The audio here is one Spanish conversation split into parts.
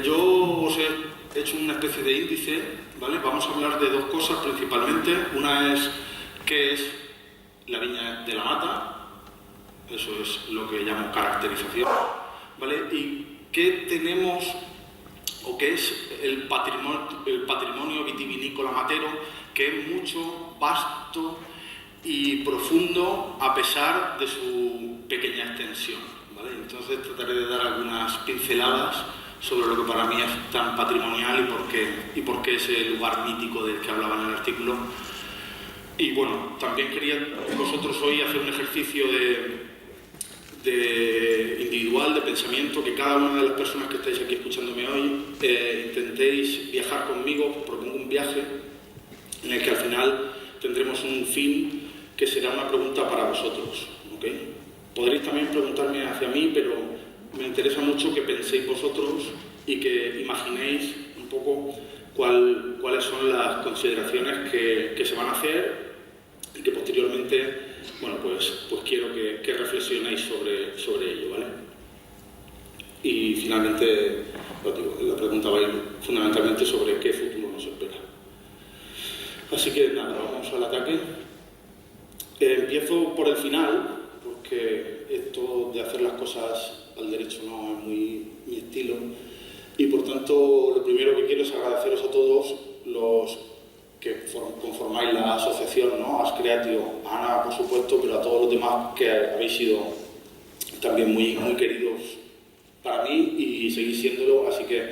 Yo os he hecho una especie de índice, ¿vale? Vamos a hablar de dos cosas principalmente. Una es qué es la Viña de la Mata, eso es lo que llamo caracterización, ¿vale? Y qué tenemos o qué es el patrimonio vitivinícola matero, que es mucho, vasto y profundo a pesar de su pequeña extensión, ¿vale? Entonces trataré de dar algunas pinceladas sobre lo que para mí es tan patrimonial y por qué ese lugar mítico del que hablaba en el artículo. Y bueno, también quería con vosotros hoy hacer un ejercicio individual, de pensamiento, que cada una de las personas que estáis aquí escuchándome hoy intentéis viajar conmigo. Propongo un viaje en el que al final tendremos un fin que será una pregunta para vosotros, ¿ok? Podréis también preguntarme hacia mí, pero me interesa mucho que penséis vosotros y que imaginéis un poco cuáles son las consideraciones que se van a hacer y que posteriormente, bueno, pues quiero que reflexionéis sobre ello, ¿vale? Y finalmente, la pregunta va a ir fundamentalmente sobre qué futuro nos espera. Así que nada, vamos al ataque. Empiezo por el final, porque esto de hacer las cosas al derecho no es muy mi estilo, y por tanto lo primero que quiero es agradeceros a todos los que conformáis la asociación, ¿no? Ascreatio, a Ana por supuesto, pero a todos los demás que habéis sido también muy, muy queridos para mí y seguís siéndolo, así que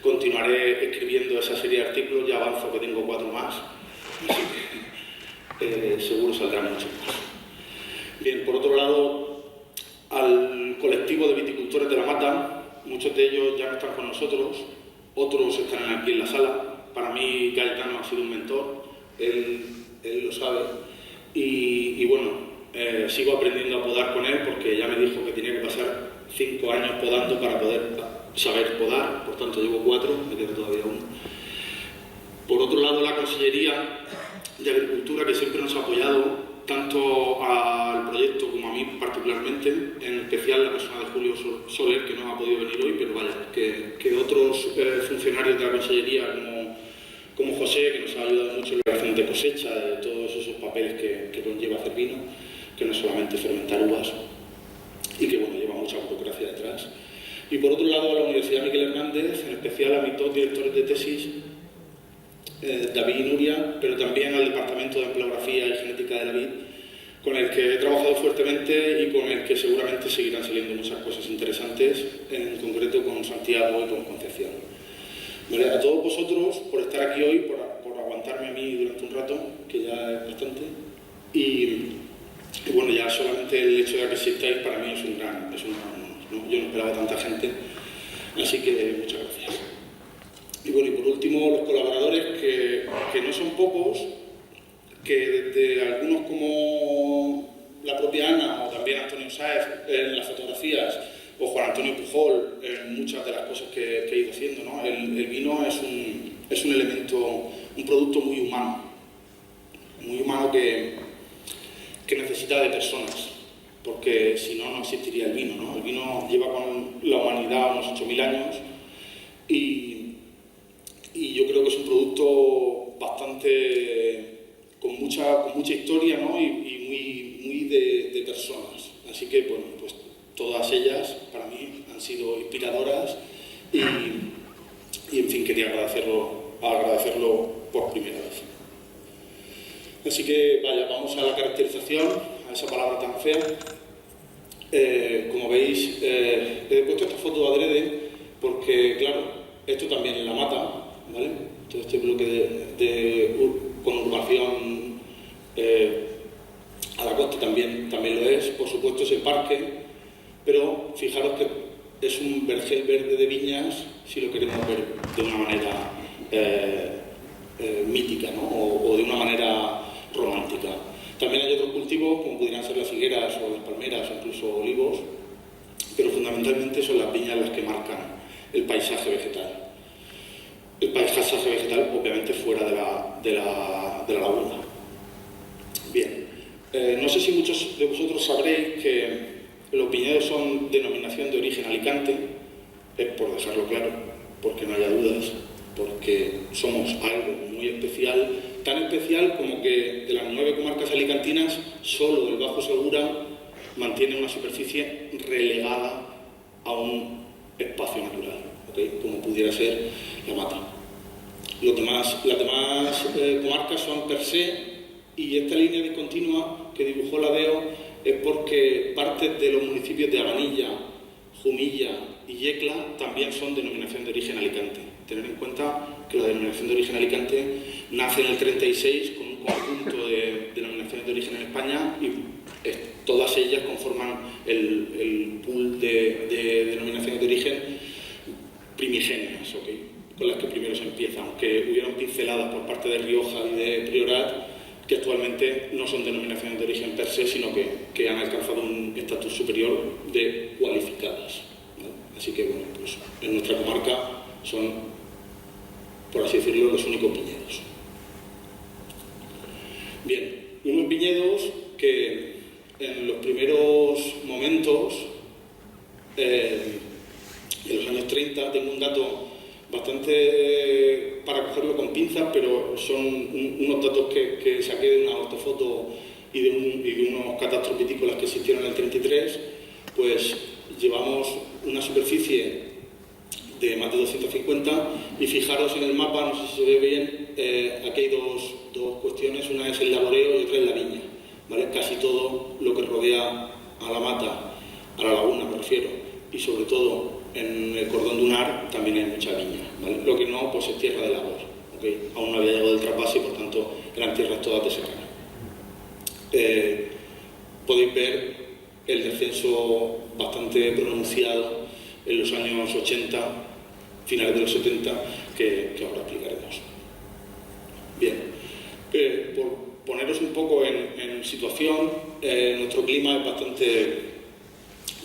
continuaré escribiendo esa serie de artículos. Ya avanzo que tengo 4 más, así que seguro saldrán muchos más. Bien, por otro lado, al colectivo de viticultores de la Mata, muchos de ellos ya no están con nosotros, otros están aquí en la sala. Para mí Cayetano ha sido un mentor, él lo sabe, y bueno, sigo aprendiendo a podar con él porque ya me dijo que tenía que pasar 5 años podando para poder saber podar, por tanto llevo 4, me queda todavía 1. Por otro lado, la Consellería de Agricultura, que siempre nos ha apoyado tanto al proyecto como a mí particularmente, en especial la persona de Julio Soler, que no ha podido venir hoy, pero vaya, que otros funcionarios de la Consellería como José, que nos ha ayudado mucho en la relación de cosecha, de todos esos papeles que conlleva hacer vino, que no es solamente fermentar uvas, y que bueno, lleva mucha burocracia detrás. Y por otro lado, a la Universidad Miguel Hernández, en especial a mis 2 directores de tesis, David y Nuria, pero también al Departamento de Empleografía y Genética de la Vid, con el que he trabajado fuertemente y con el que seguramente seguirán saliendo muchas cosas interesantes, en concreto con Santiago y con Concepción. Vale, a todos vosotros por estar aquí hoy, por aguantarme a mí durante un rato, que ya es bastante, y bueno, ya solamente el hecho de que existáis para mí es un gran honor, ¿no? Yo no esperaba tanta gente, así que muchas gracias. Y bueno, y por último, los colaboradores, que no son pocos, que desde algunos como la propia Ana o también Antonio Sáez en las fotografías, o Juan Antonio Pujol en muchas de las cosas que he ido haciendo, ¿no? El vino es un elemento, un producto muy humano que necesita de personas, porque si no, no existiría el vino, ¿no? El vino lleva con la humanidad unos 8.000 años y yo creo que es un producto bastante con mucha historia, ¿no? y muy de personas. Así que, bueno, pues todas ellas para mí han sido inspiradoras y en fin, quería agradecerlo por primera vez. Así que, vaya, vamos a la caracterización, a esa palabra tan fea. Como veis, he puesto esta foto adrede porque, claro, esto también es la Mata, ¿vale? Todo este bloque de conurbación a la costa también lo es, por supuesto ese parque, pero fijaros que es un vergel verde de viñas si lo queremos ver de una manera mítica, ¿no? o de una manera romántica. También hay otros cultivos como pudieran ser las higueras o las palmeras o incluso olivos, pero fundamentalmente son las viñas las que marcan el paisaje vegetal. El paisaje vegetal, obviamente, fuera de la laguna. Bien, no sé si muchos de vosotros sabréis que los viñedos son denominación de origen Alicante, es por dejarlo claro, porque no haya dudas, porque somos algo muy especial, tan especial como que de las 9 comarcas alicantinas, solo el Bajo Segura mantiene una superficie relegada a un espacio natural, ¿okay? Como pudiera ser la Mata. Las demás comarcas son per se, y esta línea discontinua que dibujó la DEO es porque partes de los municipios de Abanilla, Jumilla y Yecla también son denominación de origen Alicante. Tener en cuenta que la denominación de origen Alicante nace en el 36 con un conjunto de denominaciones de origen en España y todas ellas conforman el pool de denominaciones de origen primigenias, ¿okay? Con las que primero se empieza, aunque hubieron pinceladas por parte de Rioja y de Priorat que actualmente no son denominaciones de origen per se, sino que han alcanzado un estatus superior de cualificadas, ¿no? Así que, bueno, pues en nuestra comarca son, por así decirlo, los únicos viñedos. Bien, unos viñedos que en los primeros momentos, en los años 30, tengo un dato bastante para cogerlo con pinzas, pero son unos datos que saqué de una ortofoto y de unos catastros vitícolas que existieron en el 33, pues llevamos una superficie de más de 250 y fijaros en el mapa, no sé si se ve bien, aquí hay dos cuestiones, una es el laboreo y otra es la viña, ¿vale? Casi todo lo que rodea a la mata, a la laguna me refiero, y sobre todo en el cordón dunar también hay mucha viña, ¿vale? Lo que no, pues es tierra de labor, ¿okay? Aún no había llegado el trasvase y por tanto eran tierras todas de secano. Podéis ver el descenso bastante pronunciado en los años 80, finales de los 70, que ahora explicaremos. Bien, por poneros un poco en situación, nuestro clima es bastante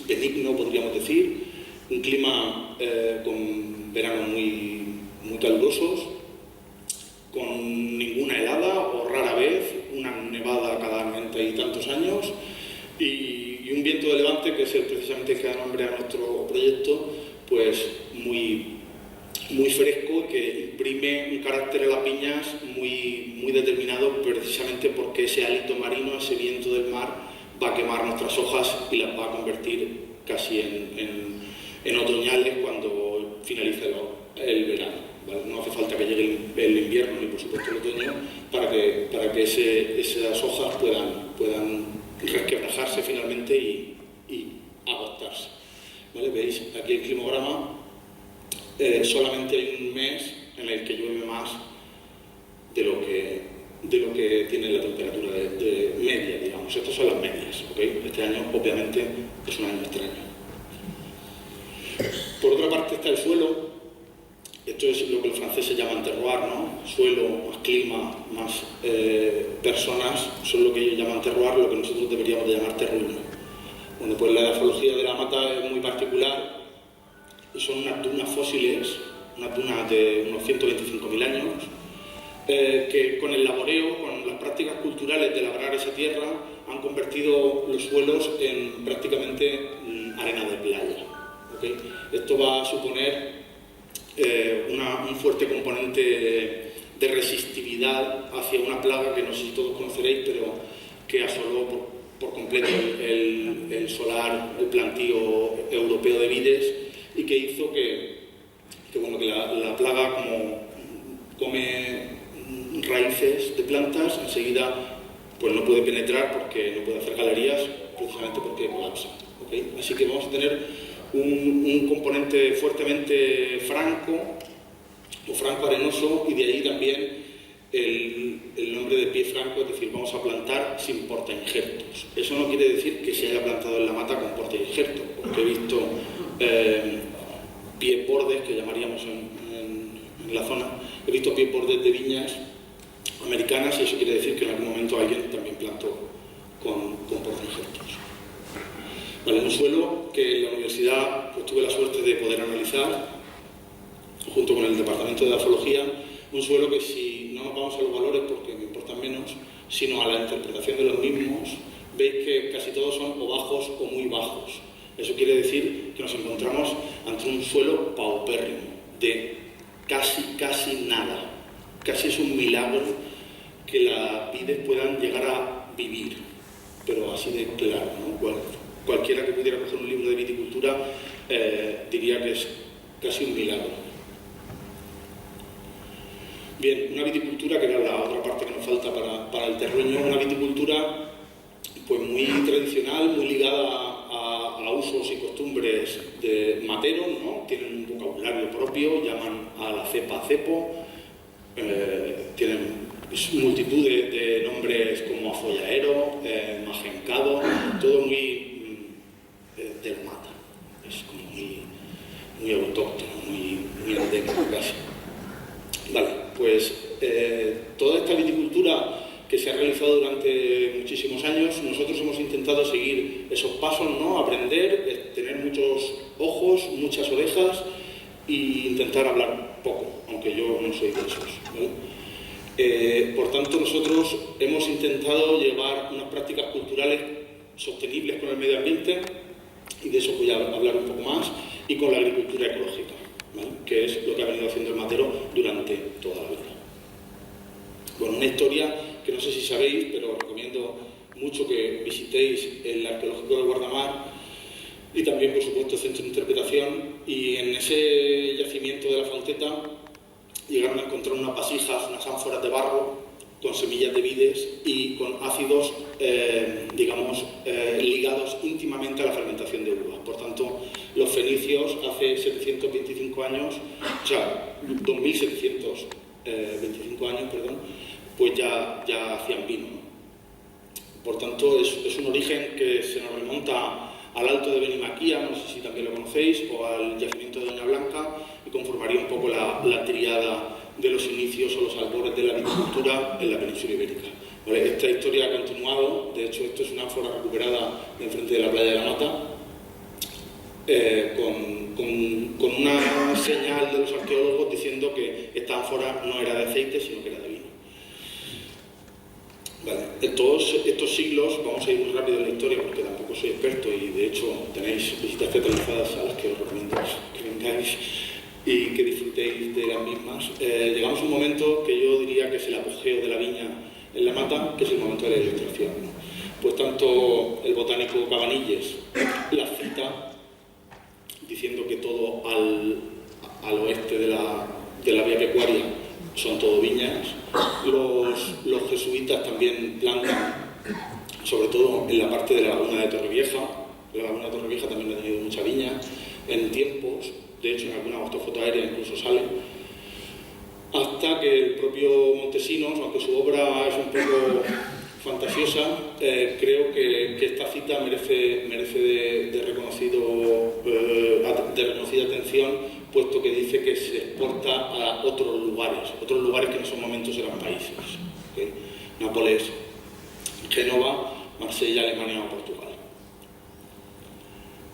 benigno, podríamos decir. Un clima con veranos muy calurosos, con ninguna helada o rara vez, una nevada cada 90 y tantos años y un viento de levante que es precisamente que da nombre a nuestro proyecto, pues muy fresco, que imprime un carácter a las viñas muy determinado, precisamente porque ese hálito marino, ese viento del mar, va a quemar nuestras hojas y las va a convertir casi en otoñales cuando finalice el verano, ¿vale? No hace falta que llegue el invierno ni por supuesto el otoño para que esas hojas puedan resquebrajarse finalmente y agostarse, ¿vale? Veis aquí el climograma, solamente hay un mes en el que llueve más de lo que tiene la temperatura de media, digamos. Estas son las medias, ¿okay? Este año obviamente es un año extraño. Por otra parte está el suelo. Esto es lo que los franceses llaman terroir, ¿no? Suelo, más clima, más personas, son lo que ellos llaman terroir, lo que nosotros deberíamos de llamar terruño. Bueno, pues la edafología de la mata es muy particular. Son unas dunas fósiles, unas dunas de unos 125.000 años, que con el laboreo, con las prácticas culturales de labrar esa tierra, han convertido los suelos en prácticamente arena de playa. ¿Okay? Esto va a suponer un fuerte componente de resistividad hacia una plaga que no sé si todos conoceréis, pero que asoló por completo el solar, el plantío europeo de vides, y que hizo que la plaga, como come raíces de plantas, enseguida pues no puede penetrar porque no puede hacer galerías, precisamente porque colapsa. ¿Okay? Así que vamos a tener un componente fuertemente franco o franco-arenoso, y de ahí también el nombre de pie franco, es decir, vamos a plantar sin portainjertos. Eso no quiere decir que se haya plantado en la mata con portainjerto, porque he visto pies bordes, que llamaríamos en la zona, he visto pies bordes de viñas americanas, y eso quiere decir que en algún momento alguien también plantó con portainjertos. Vale, un suelo que en la universidad pues, tuve la suerte de poder analizar junto con el departamento de edafología, un suelo que, si no nos vamos a los valores porque me importan menos, sino a la interpretación de los mismos, veis que casi todos son o bajos o muy bajos. Eso quiere decir que nos encontramos ante un suelo paupérrimo, de casi nada. Casi es un milagro que las vides puedan llegar a vivir, pero así de claro, ¿no? Cualquiera que pudiera coger un libro de viticultura diría que es casi un milagro. Bien, una viticultura, que era la otra parte que nos falta para el terruño, una viticultura pues muy tradicional, muy ligada a usos y costumbres de materos, ¿no? Tienen un vocabulario propio, llaman a la cepa cepo, tienen multitud de nombres como afollaero, magencado, todo muy de la mata, es como muy autóctono, muy endémico casi. Vale, pues toda esta viticultura que se ha realizado durante muchísimos años, nosotros hemos intentado seguir esos pasos, ¿no? Aprender, tener muchos ojos, muchas orejas e intentar hablar poco, aunque yo no soy de esos, ¿vale? Por tanto, nosotros hemos intentado llevar unas prácticas culturales sostenibles con el medio ambiente, y de eso voy a hablar un poco más, y con la agricultura ecológica, ¿vale? Que es lo que ha venido haciendo el matero durante toda la vida. Bueno, una historia que no sé si sabéis, pero os recomiendo mucho que visitéis el Arqueológico de Guardamar y también, por supuesto, el Centro de Interpretación. Y en ese yacimiento de la Fonteta llegaron a encontrar unas vasijas, unas ánforas de barro con semillas de vides y con ácidos, ligados íntimamente a la fermentación de uvas. Por tanto, los fenicios hace 725 años, o sea, 2725 años, perdón, pues ya hacían vino. Por tanto, es un origen que se nos remonta al Alto de Benimaquia, no sé si también lo conocéis, o al yacimiento de Doña Blanca, y conformaría un poco la tríada de los inicios o los albores de la viticultura en la península ibérica. ¿Vale? Esta historia ha continuado, de hecho esto es una ánfora recuperada de enfrente de la playa de la Mata, con una señal de los arqueólogos diciendo que esta ánfora no era de aceite, sino que era de vino. Vale. Todos estos siglos, vamos a ir muy rápido en la historia porque tampoco soy experto, y de hecho tenéis visitas teatralizadas a las que os recomiendo que vengáis y que disfrutéis de las mismas. Llegamos a un momento que yo diría que es el apogeo de la viña en la Mata, que es el momento de la ilustración, ¿no? Pues tanto el botánico Cabanilles la cita diciendo que todo al oeste de la vía pecuaria son todo viñas. Los jesuitas también plantan, sobre todo en la parte de la laguna de Torrevieja. La laguna de Torrevieja también ha tenido mucha viña en tiempos, de hecho en alguna foto aérea incluso sale, hasta que el propio Montesinos, aunque su obra es un poco fantasiosa, creo que esta cita merece de reconocida atención, puesto que dice que se exporta a otros lugares que en esos momentos eran países, ¿okay? Nápoles, Génova, Marsella, Alemania o Portugal.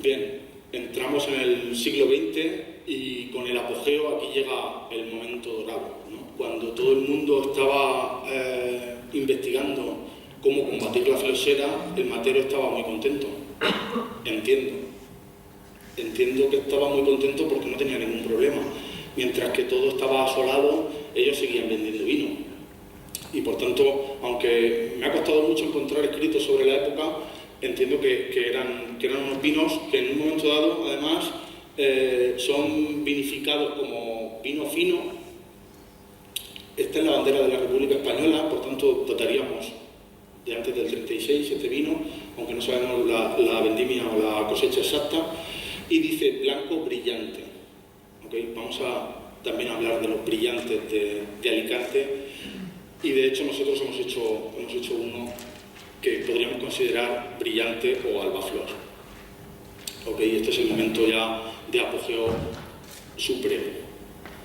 Bien, entramos en el siglo XX y con el apogeo aquí llega el momento dorado, ¿no? Cuando todo el mundo estaba investigando cómo combatir la flexera, el matero estaba muy contento. Entiendo que estaba muy contento porque no tenía ningún problema. Mientras que todo estaba asolado, ellos seguían vendiendo vino. Y por tanto, aunque me ha costado mucho encontrar escritos sobre la época, entiendo que eran unos vinos que en un momento dado, además, son vinificados como vino fino. Esta es la bandera de la República Española, por tanto dataríamos de antes del 36 este vino, aunque no sabemos la vendimia o la cosecha exacta, y dice blanco brillante. ¿Okay? Vamos a también hablar de los brillantes de Alicante, y de hecho nosotros hemos hecho uno que podríamos considerar brillante o albaflor. ¿Okay? Este es el momento ya de apogeo supremo,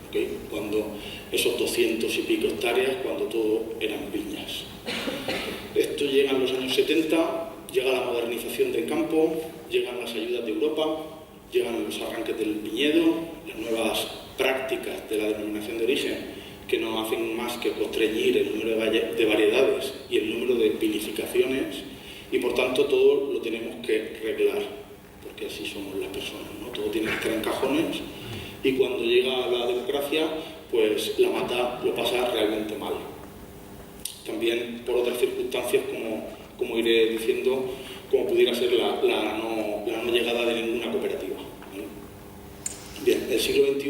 ¿okay? Cuando esos 200 y pico hectáreas, cuando todo eran viñas. Esto llega en los años 70, llega la modernización del campo, llegan las ayudas de Europa, llegan los arranques del viñedo, las nuevas prácticas de la denominación de origen, que no hacen más que constreñir el número de variedades y el número de vinificaciones, y por tanto todo lo tenemos que reglar. porque así somos las personas, ¿no? Todo tiene que estar en cajones y cuando llega la democracia, pues la mata lo pasa realmente mal. También por otras circunstancias, como iré diciendo, como pudiera ser la no llegada de ninguna cooperativa, ¿vale? Bien, el siglo XXI,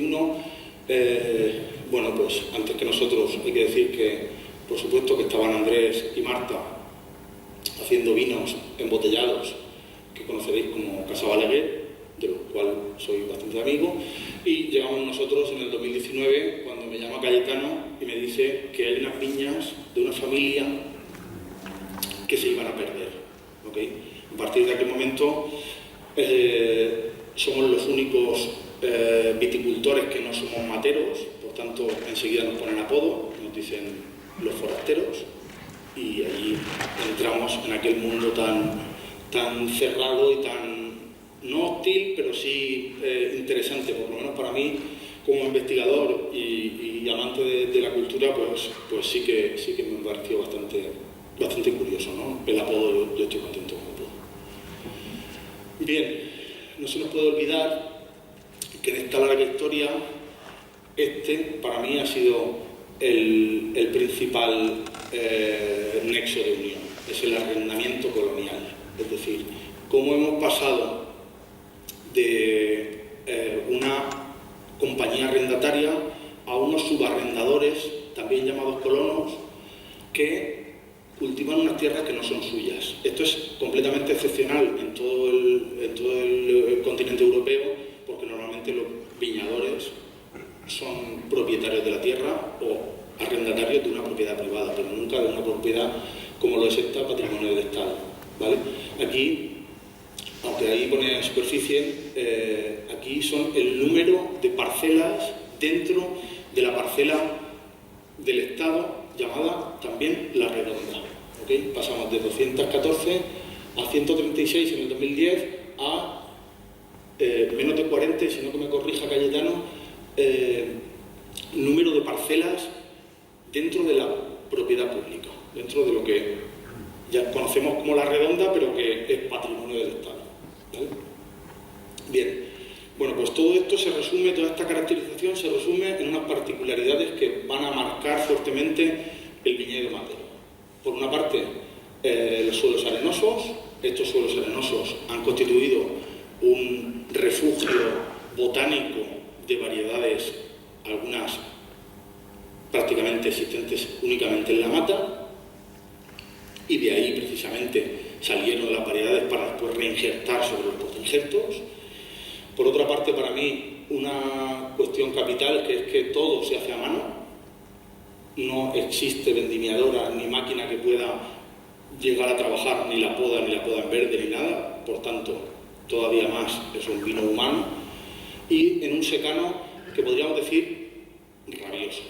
bueno, pues antes que nosotros hay que decir que, por supuesto, que estaban Andrés y Marta haciendo vinos embotellados, que conoceréis como Casa Balaguer, de lo cual soy bastante amigo, y llegamos nosotros en el 2019, cuando me llama Cayetano y me dice que hay unas viñas de una familia que se iban a perder, ¿okay? A partir de aquel momento somos los únicos viticultores que no somos materos, por tanto enseguida nos ponen apodo, nos dicen los forasteros, y allí entramos en aquel mundo tan cerrado y tan no hostil, pero sí interesante, por lo menos para mí como investigador y amante de la cultura, pues sí que me pareció bastante curioso, ¿no? El apodo, yo estoy contento con el apodo. Bien, no se nos puede olvidar que en esta larga historia para mí ha sido el principal nexo de unión, es el arrendamiento colonial, es decir, cómo hemos pasado de una compañía arrendataria a unos subarrendadores, también llamados colonos, que cultivan unas tierras que no son suyas. Esto es completamente excepcional en todo el continente europeo, porque normalmente los viñadores son propietarios de la tierra o arrendatarios de una propiedad privada, pero nunca de una propiedad como lo es esta, patrimonio del Estado, ¿vale? Aquí, aunque ahí pone en superficie, aquí son el número de parcelas dentro de la parcela del Estado, llamada también La Redonda, ¿okay? Pasamos de 214 a 136 en el 2010 a menos de 40, si no que me corrija Cayetano, número de parcelas dentro de la propiedad pública, dentro de lo que ya conocemos como La Redonda, pero que es patrimonio del Estado, ¿vale? Bien, bueno, pues todo esto se resume, toda esta caracterización se resume en unas particularidades que van a marcar fuertemente el viñedo matero. Por una parte, los suelos arenosos. Estos suelos arenosos han constituido un refugio botánico de variedades, algunas prácticamente existentes únicamente en la mata, y de ahí precisamente salieron las variedades para después reinjertar sobre los postinjertos. Por otra parte, para mí, una cuestión capital, que es que todo se hace a mano. No existe vendimiadora ni máquina que pueda llegar a trabajar ni la poda en verde ni nada, por tanto, todavía más es un vino humano, y en un secano que podríamos decir rabioso,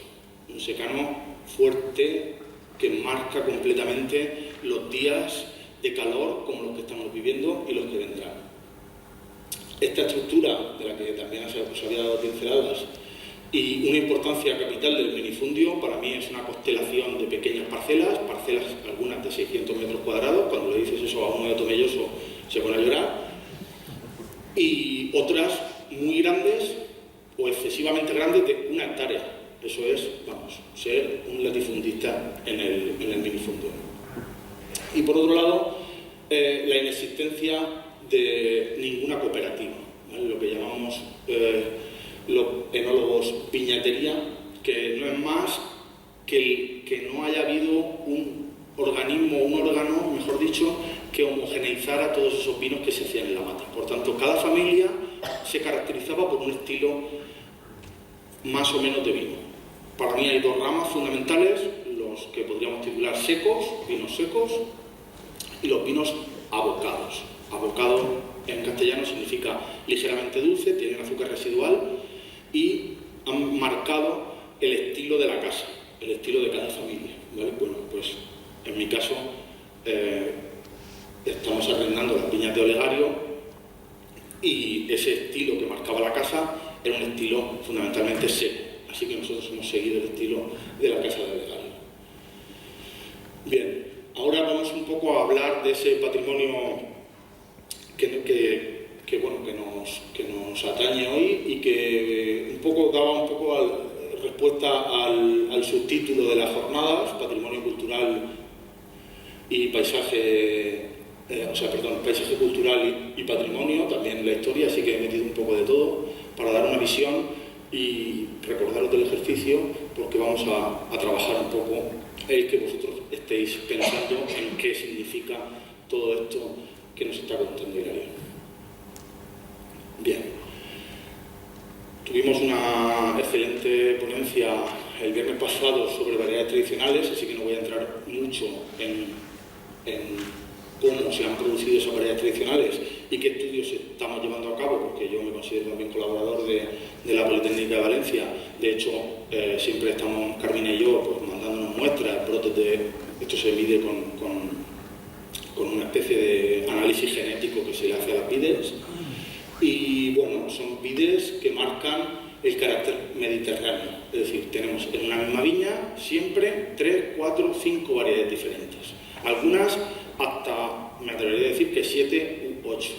un secano fuerte que marca completamente los días de calor como los que estamos viviendo y los que vendrán. Esta estructura, de la que también os había dado pinceladas, y una importancia capital del minifundio, para mí es una constelación de pequeñas parcelas, algunas de 600 metros cuadrados. Cuando le dices eso a un tomelloso se pone a llorar, y otras muy grandes o excesivamente grandes de 1 hectárea. Eso es, vamos, ser un latifundista en el minifundio. Y por otro lado, la inexistencia de ninguna cooperativa, ¿vale? Lo que llamamos los enólogos viñatería, que no es más que no haya habido un órgano, mejor dicho, que homogeneizara todos esos vinos que se hacían en la mata. Por tanto, cada familia se caracterizaba por un estilo más o menos de vino. Para mí hay 2 ramas fundamentales, los que podríamos titular secos, vinos secos, y los vinos abocados. Abocado en castellano significa ligeramente dulce, tiene un azúcar residual y han marcado el estilo de la casa, el estilo de cada familia, ¿vale? Bueno, pues en mi caso estamos arrendando las viñas de Olegario y ese estilo que marcaba la casa era un estilo fundamentalmente seco, así que nosotros hemos seguido el estilo de la casa de Olegario. Bien, ahora vamos un poco a hablar de ese patrimonio que bueno, que nos atañe hoy y que daba un poco respuesta al subtítulo de las jornadas, Patrimonio Cultural y Paisaje, Paisaje Cultural y Patrimonio, también la historia, así que he metido un poco de todo para dar una visión y recordaros del ejercicio, porque vamos a trabajar un poco el que vosotros estéis pensando en qué significa todo esto que nos está contando Hilario. Bien, tuvimos una excelente ponencia el viernes pasado sobre variedades tradicionales, así que no voy a entrar mucho en cómo se han producido esas variedades tradicionales y qué estudios estamos llevando a cabo, porque yo me considero también colaborador de la Politécnica de Valencia. De hecho, siempre estamos, Carmina y yo, pues, mandándonos muestras, brotes esto se mide con una especie de análisis genético que se le hace a las vides. Y bueno, son vides que marcan el carácter mediterráneo. Es decir, tenemos en una misma viña siempre 3, 4, 5 variedades diferentes. Algunas hasta, me atrevería a decir que 7 u 8.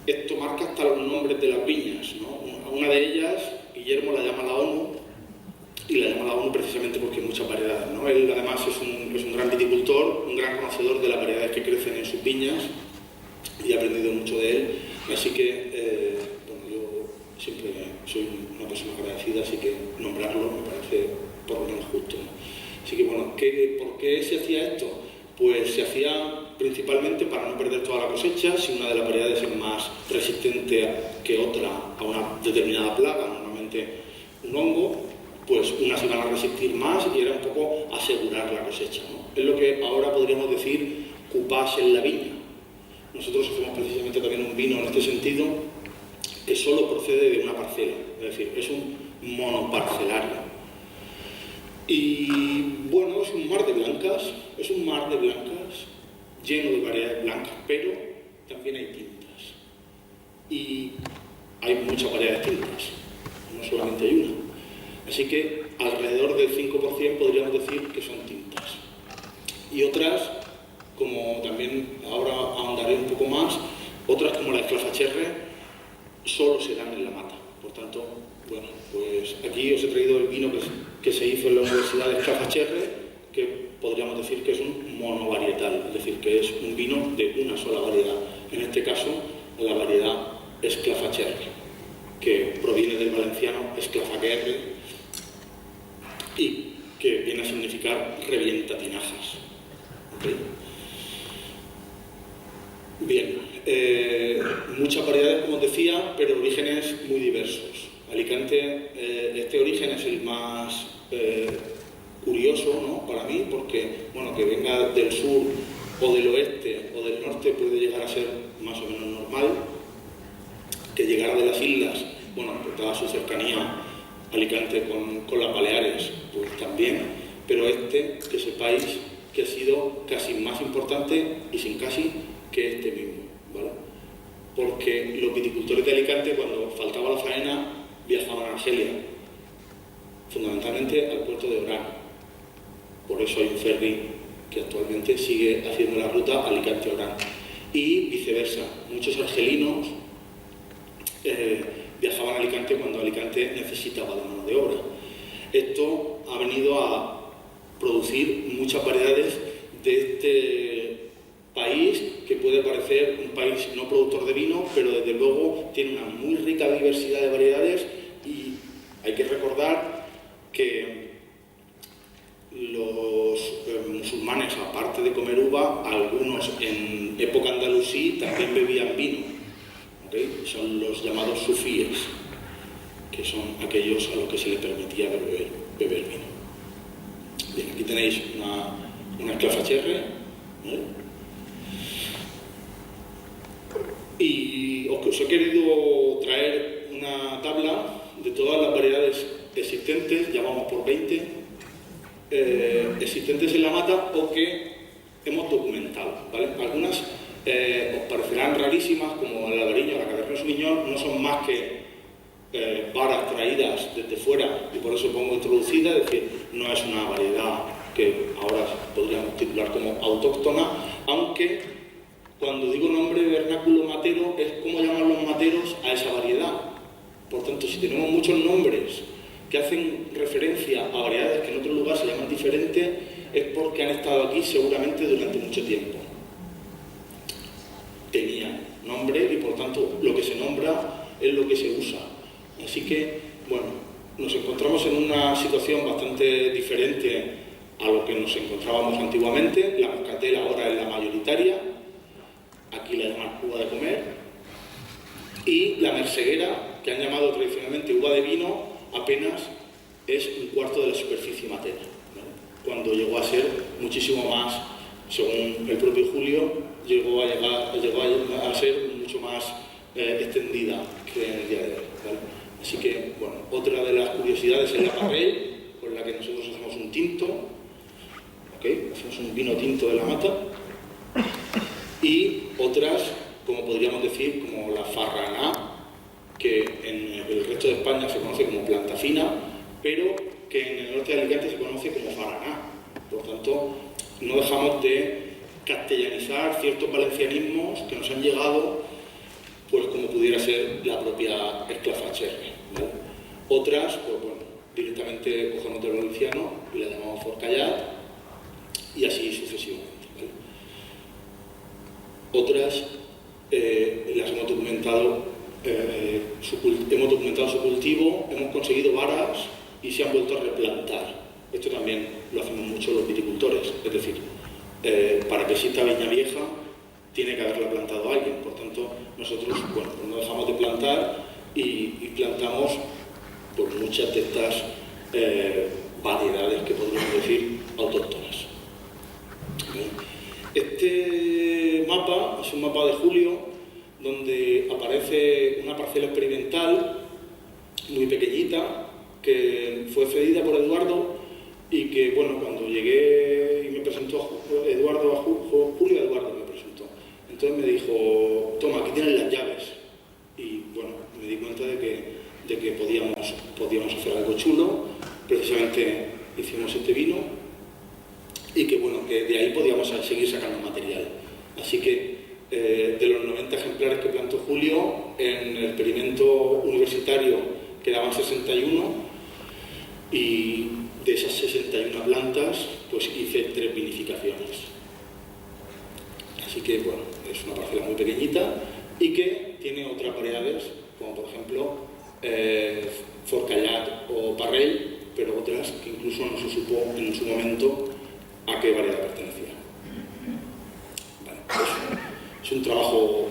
Esto marca hasta los nombres de las viñas, ¿no? Una de ellas, Guillermo la llama la ONU, y la llama la ONU precisamente porque hay muchas variedades, ¿no? Él además es un gran viticultor, un gran conocedor de las variedades que crecen en sus viñas, y he aprendido mucho de él, así que bueno, yo siempre soy una persona agradecida, así que nombrarlo me parece por lo menos justo, ¿no? Así que bueno, ¿por qué se hacía esto? Pues se hacía principalmente para no perder toda la cosecha. Si una de las variedades es más resistente que otra a una determinada plaga, normalmente un hongo, pues unas iban a resistir más y era un poco asegurar la cosecha, ¿no? Es lo que ahora podríamos decir cupás en la viña. Nosotros hacemos precisamente también un vino en este sentido que solo procede de una parcela, es decir, es un monoparcelario. Y bueno, es un mar de blancas, lleno de variedades blancas, pero también hay tintas. Y hay muchas variedades tintas, no solamente hay una. Así que alrededor del 5% podríamos decir que son tintas. Y otras, como también ahora ahondaré un poco más, otras como la esclafacherre solo se dan en la mata. Por tanto, bueno, pues aquí os he traído el vino que se hizo en la Universidad de Esclafacherre, que podríamos decir que es un monovarietal, es decir, que es un vino de una sola variedad. En este caso, la variedad Esclafacherre, que proviene del valenciano esclafaquerre y que viene a significar revientatinajas. ¿Okay? Bien, muchas variedades, como os decía, pero orígenes muy diversos. Alicante, este origen es el más curioso, ¿no?, para mí, porque bueno, que venga del sur o del oeste o del norte puede llegar a ser más o menos normal. Que llegara de las islas, bueno, por toda su cercanía, Alicante con las Baleares, pues también, pero que sepáis que ha sido casi más importante y sin casi que este mismo, ¿vale? Porque los viticultores de Alicante, cuando faltaba la faena, viajaban a Argelia, fundamentalmente al puerto de Orán. Por eso hay un ferry que actualmente sigue haciendo la ruta Alicante-Orán. Y viceversa, muchos argelinos viajaban a Alicante cuando Alicante necesitaba la mano de obra. Esto ha venido a producir muchas variedades de este país, que puede parecer un país no productor de vino, pero desde luego tiene una muy rica diversidad de variedades. Y hay que recordar que los musulmanes, aparte de comer uva, algunos en época andalusí también bebían vino, ¿okay? Son los llamados sufíes, que son aquellos a los que se les permitía beber vino. Bien, aquí tenéis una esclafacherre, ¿vale? Y os he querido traer una tabla de todas las variedades existentes, ya vamos por 20, existentes en la mata o que hemos documentado, ¿vale? Algunas os parecerán rarísimas, como el albariño, la Cabernet Sauvignon, no son más que varas traídas desde fuera, y por eso pongo introducida, es decir, no es una variedad que ahora podríamos titular como autóctona, aunque Cuando digo nombre vernáculo matero, es cómo llaman los materos a esa variedad. Por tanto, si tenemos muchos nombres que hacen referencia a variedades que en otro lugar se llaman diferentes, es porque han estado aquí seguramente durante mucho tiempo. Tenían nombre y por tanto lo que se nombra es lo que se usa. Así que, bueno, nos encontramos en una situación bastante diferente a lo que nos encontrábamos antiguamente. La moscatel ahora es la mayoritaria, aquí la llaman uva de comer, y la merseguera, que han llamado tradicionalmente uva de vino, apenas es un cuarto de la superficie matera, ¿no? Cuando llegó a ser muchísimo más, según el propio Julio, llegó a ser mucho más extendida que en el día de hoy, ¿vale? Así que, bueno, otra de las curiosidades es la parrell, con la que nosotros hacemos un tinto, ¿okay? Hacemos un vino tinto de la mata, y otras, como podríamos decir, como la farraná, que en el resto de España se conoce como planta fina, pero que en el norte de Alicante se conoce como farraná. Por tanto, no dejamos de castellanizar ciertos valencianismos que nos han llegado, pues como pudiera ser la propia esclafacherre, ¿vale? Otras, pues bueno, directamente cogemos del valenciano y la llamamos forcallat, y así sucesivamente, ¿vale? Otras las hemos documentado, su cultivo, hemos conseguido varas y se han vuelto a replantar. Esto también lo hacemos mucho los viticultores, es decir, para que exista viña vieja tiene que haberla plantado alguien. Por tanto, nosotros, bueno, pues no dejamos de plantar y plantamos por muchas de estas variedades que podríamos decir autóctonas. Este mapa es un mapa de Julio donde aparece una parcela experimental muy pequeñita que fue cedida por Eduardo y que, bueno, cuando llegué y me presentó Julio Eduardo me presentó. Entonces me dijo, toma, aquí tienes las llaves. Y bueno, me di cuenta de que podíamos hacer algo chulo. Precisamente hicimos este vino y que, bueno, que de ahí podíamos seguir sacando material. Así que de los 90 ejemplares que plantó Julio, en el experimento universitario quedaban 61 y de esas 61 plantas pues hice 3 vinificaciones. Así que, bueno, es una parcela muy pequeñita y que tiene otras variedades, como por ejemplo forcallat o parrell, pero otras que incluso no se supo en su momento a qué variedad pertenecía. Bueno, pues, es un trabajo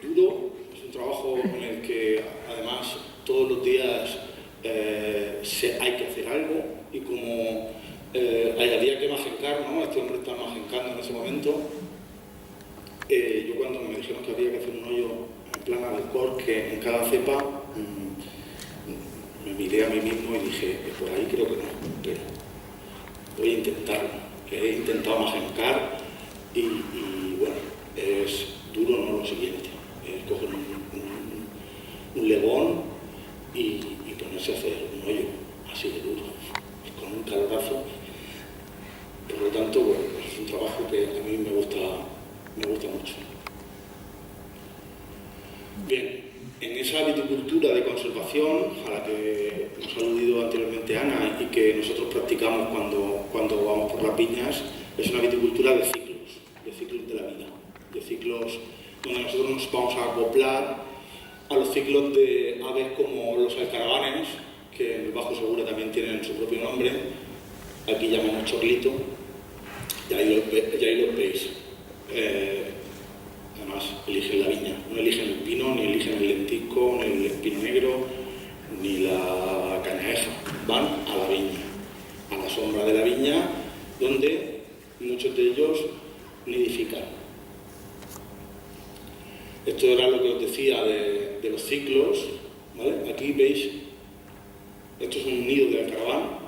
duro, es un trabajo en el que además todos los días hay que hacer algo, y como había que majencar, ¿no? Este hombre está majencando en ese momento. Yo cuando me dijeron que había que hacer un hoyo en plan alcor, que en cada cepa, me miré a mí mismo y dije, por ahí creo que no, pero voy a intentarlo. He intentado majencar y bueno, es duro, no lo siguiente, es coger un legón y ponerse a hacer un hoyo así de duro, con un calorazo. Por lo tanto, bueno, es un trabajo que a mí me gusta mucho. Bien, en esa viticultura de conservación a la que nos ha aludido anteriormente Ana y que nosotros practicamos cuando vamos por las viñas, es una viticultura de ciclos de la vida, de ciclos donde nosotros nos vamos a acoplar a los ciclos de aves como los alcaravanes, que en el Bajo Segura también tienen su propio nombre, aquí llamamos chorlito, y ahí los veis. Además, eligen la viña, no eligen el pino, ni eligen el lentisco, ni el espino negro, ni la cañaeja, van a la viña, a la sombra de la viña, donde muchos de ellos nidifican. Esto era lo que os decía de los ciclos, ¿vale? Aquí veis, esto es un nido de alcaraván,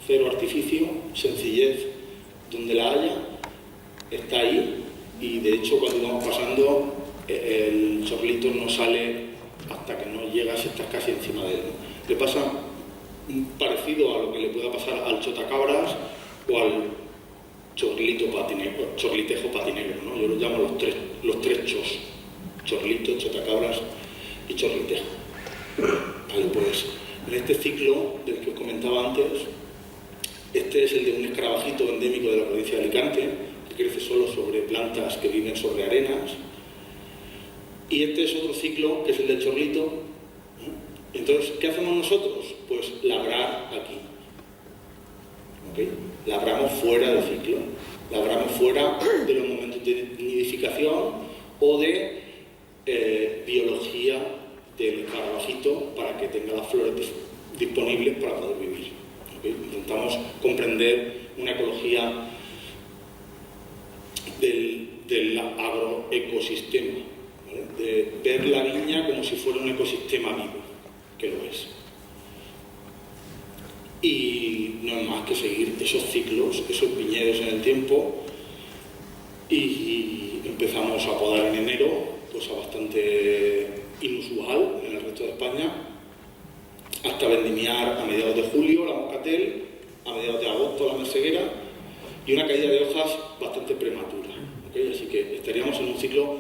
cero artificio, sencillez donde la haya, está ahí, y de hecho cuando vamos pasando el chorlito no sale hasta que no llegas, estás casi encima de él. Le pasa parecido a lo que le pueda pasar al chotacabras o chorlitejo patinegro, ¿no? Yo lo llamo los tres chos: chorlito, chotacabras y chorlitejo. Vale, pues en este ciclo del que os comentaba antes, este es el de un escarabajito endémico de la provincia de Alicante, que crece solo sobre plantas que viven sobre arenas. Y este es otro ciclo, que es el del chorlito. Entonces, ¿qué hacemos nosotros? Pues labrar aquí. ¿Okay? Labramos fuera del ciclo, labramos fuera de los momentos de nidificación o de biología del escarabajito para que tenga las flores disponibles para poder vivir. ¿Okay? Intentamos comprender una ecología del agroecosistema, ¿vale? De ver la viña como si fuera un ecosistema vivo, que lo es. Y no es más que seguir esos ciclos, esos viñedos en el tiempo, y empezamos a podar en enero, cosa bastante inusual en el resto de España, hasta vendimiar a mediados de julio la moscatel, a mediados de agosto la merceguera, y una caída de hojas bastante prematura. ¿Okay? Así que estaríamos en un ciclo,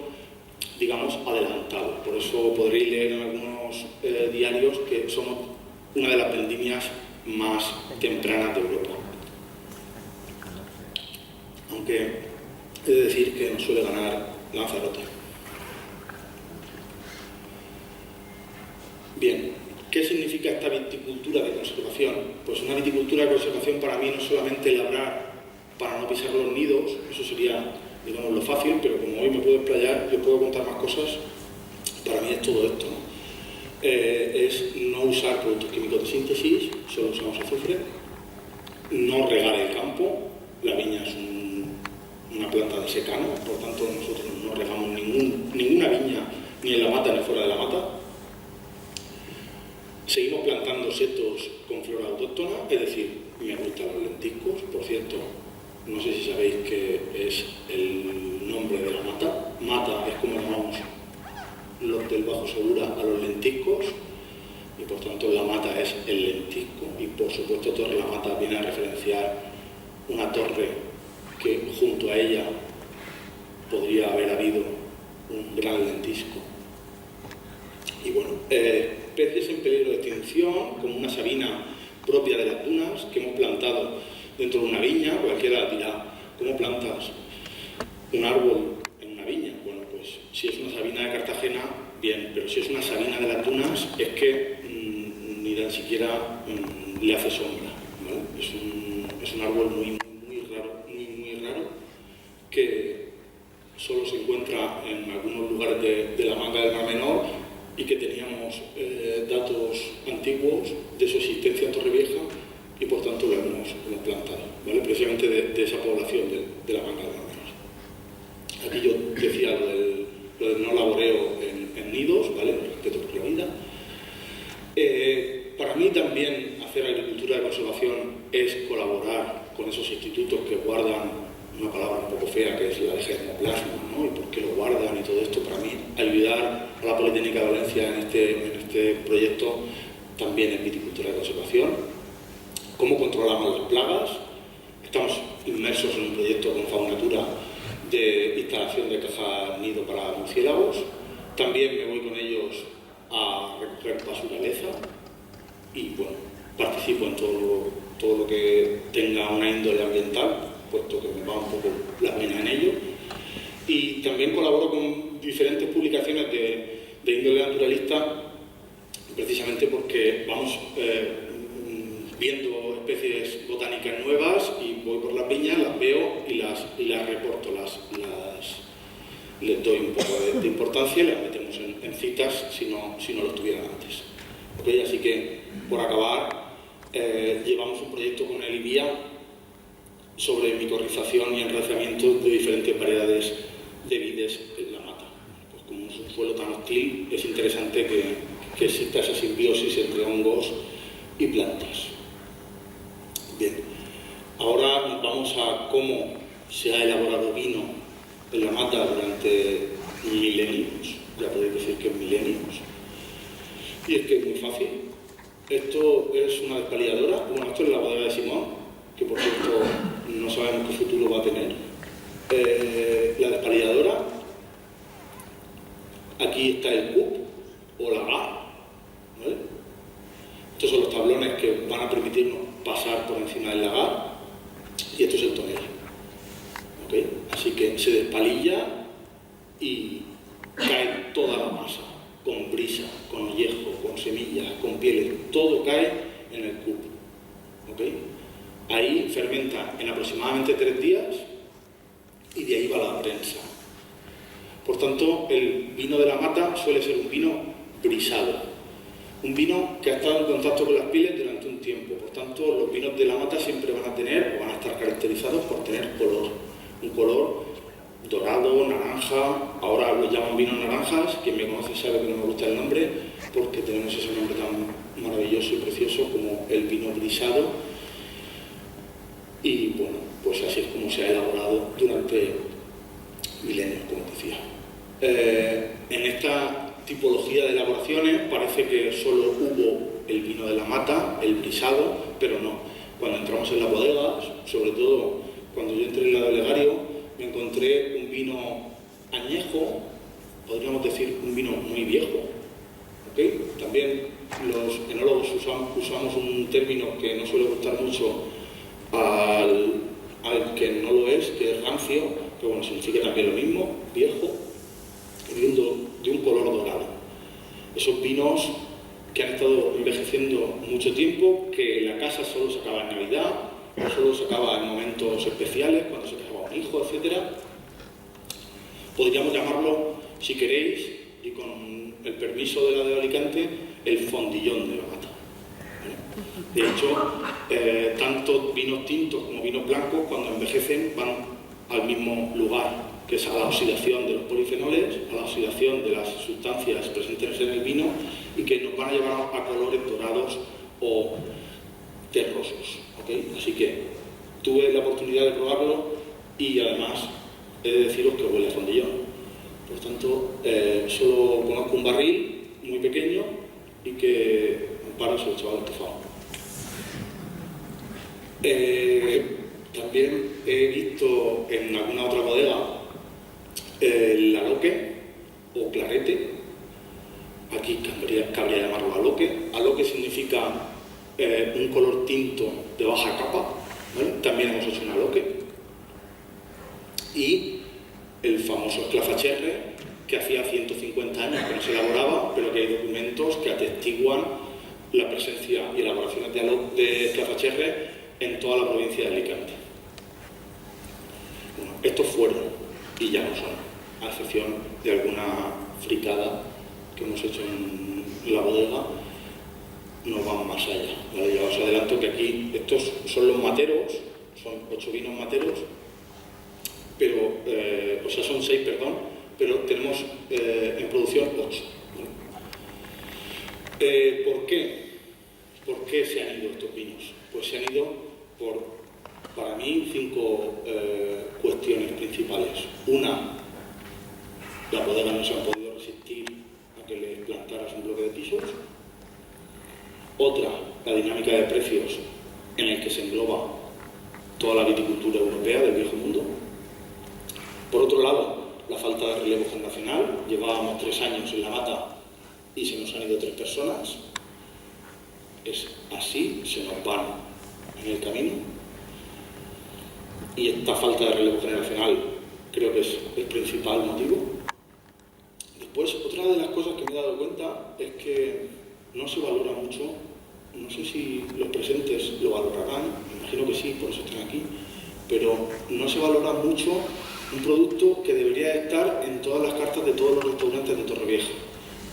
digamos, adelantado. Por eso podréis leer en algunos diarios que somos una de las vendimias más tempranas de Europa. Aunque he de decir que nos suele ganar Lanzarote. Bien, ¿qué significa esta viticultura de conservación? Pues una viticultura de conservación para mí no es solamente labrar para no pisar los nidos, eso sería, digamos, lo fácil, pero como hoy me puedo explayar, yo puedo contar más cosas, para mí es todo esto, ¿no? Es no usar productos químicos de síntesis, solo usamos azufre, no regar el campo, la viña es una planta de secano, por tanto nosotros no regamos ninguna viña, ni en la mata ni fuera de la mata. Seguimos plantando setos con flora autóctona, es decir, me gustan los lentiscos, por cierto, no sé si sabéis que es el nombre de la mata. Mata es como llamamos los del Bajo Segura a los lentiscos, y por tanto la mata es el lentisco, y por supuesto Torre la Mata viene a referenciar una torre que junto a ella podría haber habido un gran lentisco. Y bueno, especies en peligro de extinción, como una sabina propia de las dunas que hemos plantado dentro de una viña. Cualquiera dirá, ¿cómo plantas un árbol en una viña? Bueno, pues si es una sabina de Cartagena, bien, pero si es una sabina de las dunas, es que ni tan siquiera le hace sombra, ¿vale? Es un árbol muy raro, que solo se encuentra en algunos lugares de la manga del Mar Menor, y que teníamos datos antiguos de su existencia en Torrevieja, y por tanto lo hemos plantado, ¿vale? Precisamente de esa población de la manga del Mar Menor. Aquí yo decía lo del no laboreo en nidos, ¿vale? Respeto por la vida. Para mí también hacer agricultura de conservación es colaborar con esos institutos que guardan una palabra un poco fea, que es la de germoplasma, ¿no? Y por qué lo guardan y todo esto. Para mí, ayudar a la Politécnica de Valencia en este proyecto también es viticultura de conservación. ¿Cómo controlamos las plagas? Estamos inmersos en un proyecto con Faunatura de instalación de cajas nido para murciélagos. También me voy con ellos a recoger basuraleza y, bueno, participo en todo lo que tenga una índole ambiental, puesto que me va un poco la pena en ello. Y también colaboro con diferentes publicaciones de índole naturalista, precisamente porque vamos viendo especies botánicas nuevas, y voy por las viñas, las veo y las reporto, les doy un poco de importancia y las metemos en citas si no lo estuvieran antes. ¿Okay? Así que, por acabar, llevamos un proyecto con el IBIA sobre micorrización y enraizamiento de diferentes variedades de vides en la mata. Pues como es un suelo tan hostil, es interesante que exista esa simbiosis entre hongos y plantas. Bien, ahora nos vamos a cómo se ha elaborado vino en la mata durante milenios, ya podéis decir que milenios. Y es que es muy fácil. Esto es una despalilladora, bueno, esto es la bodega de Simón, que por cierto no sabemos qué futuro va a tener. La despalilladora, aquí está el CUP o la GAR, ¿vale? Estos son los tablones que van a permitirnos pasar por encima del lagar y esto es el tonel. ¿Okay? Así que se despalilla y cae toda la masa, con brisa, con ollejo, con semillas, con pieles, todo cae en el CUP. ¿Okay? Ahí fermenta en aproximadamente 3 días y de ahí va la prensa. Por tanto, el vino de la mata suele ser un vino brisado. Un vino que ha estado en contacto con las pieles durante un tiempo. Por tanto, los vinos de la mata siempre van a tener o van a estar caracterizados por tener color. Un color dorado, naranja. Ahora lo llaman vinos naranjas. Quien me conoce sabe que no me gusta el nombre porque tenemos ese nombre tan maravilloso y precioso como el vino brisado. Y bueno, pues así es como se ha elaborado durante milenios, como decía. En esta tipología de elaboraciones parece que solo hubo el vino de la mata, el brisado, pero no. Cuando entramos en las bodegas, sobre todo cuando yo entré en la de Olegario, me encontré un vino añejo, podríamos decir un vino muy viejo. ¿Okay? También los enólogos usamos un término que no suele gustar mucho al que no lo es, que es rancio, que bueno, significa también lo mismo, viejo, de un color dorado. Esos vinos que han estado envejeciendo mucho tiempo, que la casa solo se acaba en Navidad, o solo se acaba en momentos especiales, cuando se casaba un hijo, etc. Podríamos llamarlo, si queréis, y con el permiso de la de Alicante, el fondillón de la mata. De hecho, tanto vinos tintos como vinos blancos, cuando envejecen, van al mismo lugar, que es a la oxidación de los polifenoles, a la oxidación de las sustancias presentes en el vino y que nos van a llevar a colores dorados o terrosos. ¿Okay? Así que tuve la oportunidad de probarlo y además he de deciros que huele a fondillón. Por tanto, solo conozco un barril muy pequeño y que Amparo se lo echaba al estofado. También he visto en alguna otra bodega el aloque o clarete. Aquí cabría llamarlo aloque. Aloque significa un color tinto de baja capa, ¿vale? También hemos hecho un aloque. Y el famoso esclafacherre, que hacía 150 años que no se elaboraba, pero que hay documentos que atestiguan la presencia y elaboraciones de esclafacherre en toda la provincia de Alicante. Bueno, estos fueron y ya no son, a excepción de alguna fricada que hemos hecho en la bodega, no vamos más allá. ¿Vale? Ya os adelanto que aquí estos son los materos, son 8 vinos materos, pero, o sea, son 6, perdón, pero tenemos en producción 8. ¿Vale? ¿Por qué? ¿Por qué se han ido estos vinos? Pues se han ido por, para mí, 5 cuestiones principales. Una, las bodegas no se han podido resistir a que les plantaras un bloque de pisos. Otra, la dinámica de precios en el que se engloba toda la viticultura europea del viejo mundo. Por otro lado, la falta de relevo generacional. Llevábamos 3 años en la mata y se nos han ido 3 personas. Es así, se nos van en el camino. Y esta falta de relevo generacional creo que es el principal motivo. Después, otra de las cosas que me he dado cuenta es que no se valora mucho, no sé si los presentes lo valorarán, me imagino que sí, por eso están aquí, pero no se valora mucho un producto que debería estar en todas las cartas de todos los restaurantes de Torrevieja.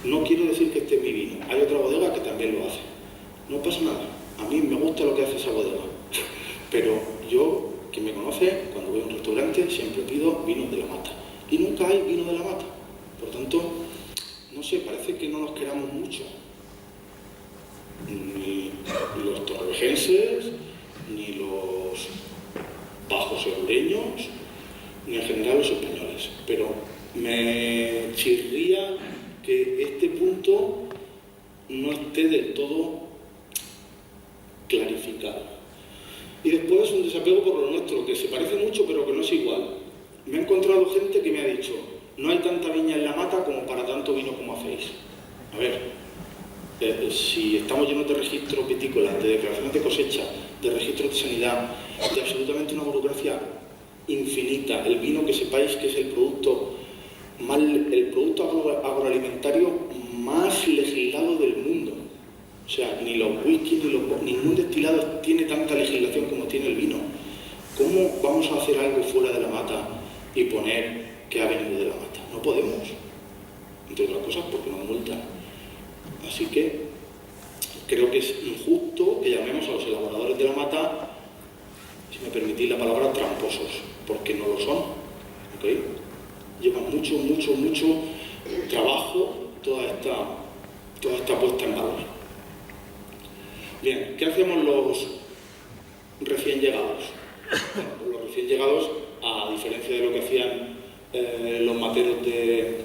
No quiero decir que este es mi vino, hay otra bodega que también lo hace. No pasa nada, a mí me gusta lo que hace esa bodega, pero yo, quien me conoce, cuando voy a un restaurante siempre pido vinos de la mata y nunca hay vino de la mata. Por tanto, no sé, parece que no nos queramos mucho, ni los torrevejenses, ni los bajos eureños, ni en general los españoles, pero me chirría que este punto no esté del todo clarificado. Y después un desapego por lo nuestro, que se parece mucho pero que no es igual. Me he encontrado gente que me ha dicho, no hay tanta viña en la mata como para tanto vino como hacéis. A ver, si estamos llenos de registros vitícolas, de declaraciones de cosecha, de registros de sanidad, de absolutamente una burocracia infinita, el vino que sepáis que es el producto agroalimentario más legislado del mundo. O sea, ni los whisky ni ningún destilado tiene tanta legislación como tiene el vino. ¿Cómo vamos a hacer algo fuera de la mata y poner que ha venido de la mata? No podemos, entre otras cosas porque nos multan. Así que creo que es injusto que llamemos a los elaboradores de la mata, si me permitís la palabra, tramposos, porque no lo son. ¿Okay? Lleva mucho trabajo toda esta puesta en valor. Bien, ¿qué hacemos los recién llegados? Bueno, los recién llegados, a diferencia de lo que hacían los materos de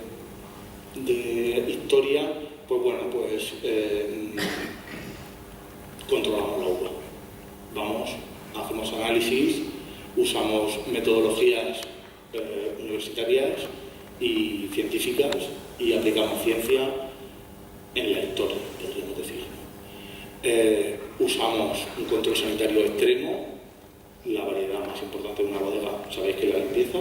historia, pues bueno, controlamos la uva. Vamos, hacemos análisis, usamos metodologías universitarias y científicas y aplicamos ciencia en la historia, podríamos decir. Usamos un control sanitario extremo. La variedad más importante de una bodega, sabéis que es la limpieza,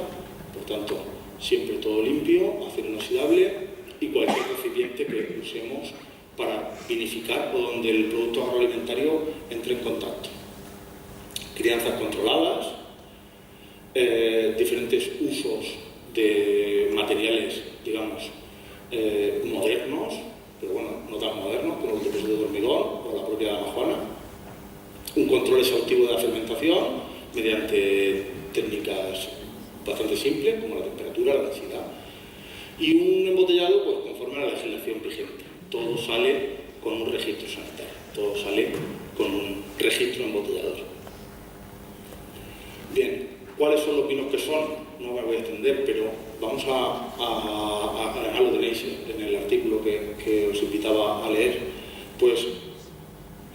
por tanto, siempre todo limpio, acero inoxidable y cualquier recipiente que usemos para vinificar o donde el producto agroalimentario entre en contacto. Crianzas controladas, diferentes usos de materiales, digamos, modernos, pero bueno, no tan modernos como el depósito de hormigón o la propia damajuana. Un control exhaustivo de la fermentación mediante técnicas bastante simples como la temperatura, la densidad, y un embotellado pues conforme a la legislación vigente. Todo sale con un registro sanitario, todo sale con un registro embotellador. Bien, ¿cuáles son los vinos que son? No me voy a extender, pero vamos además lo tenéis en el artículo que os invitaba a leer. Pues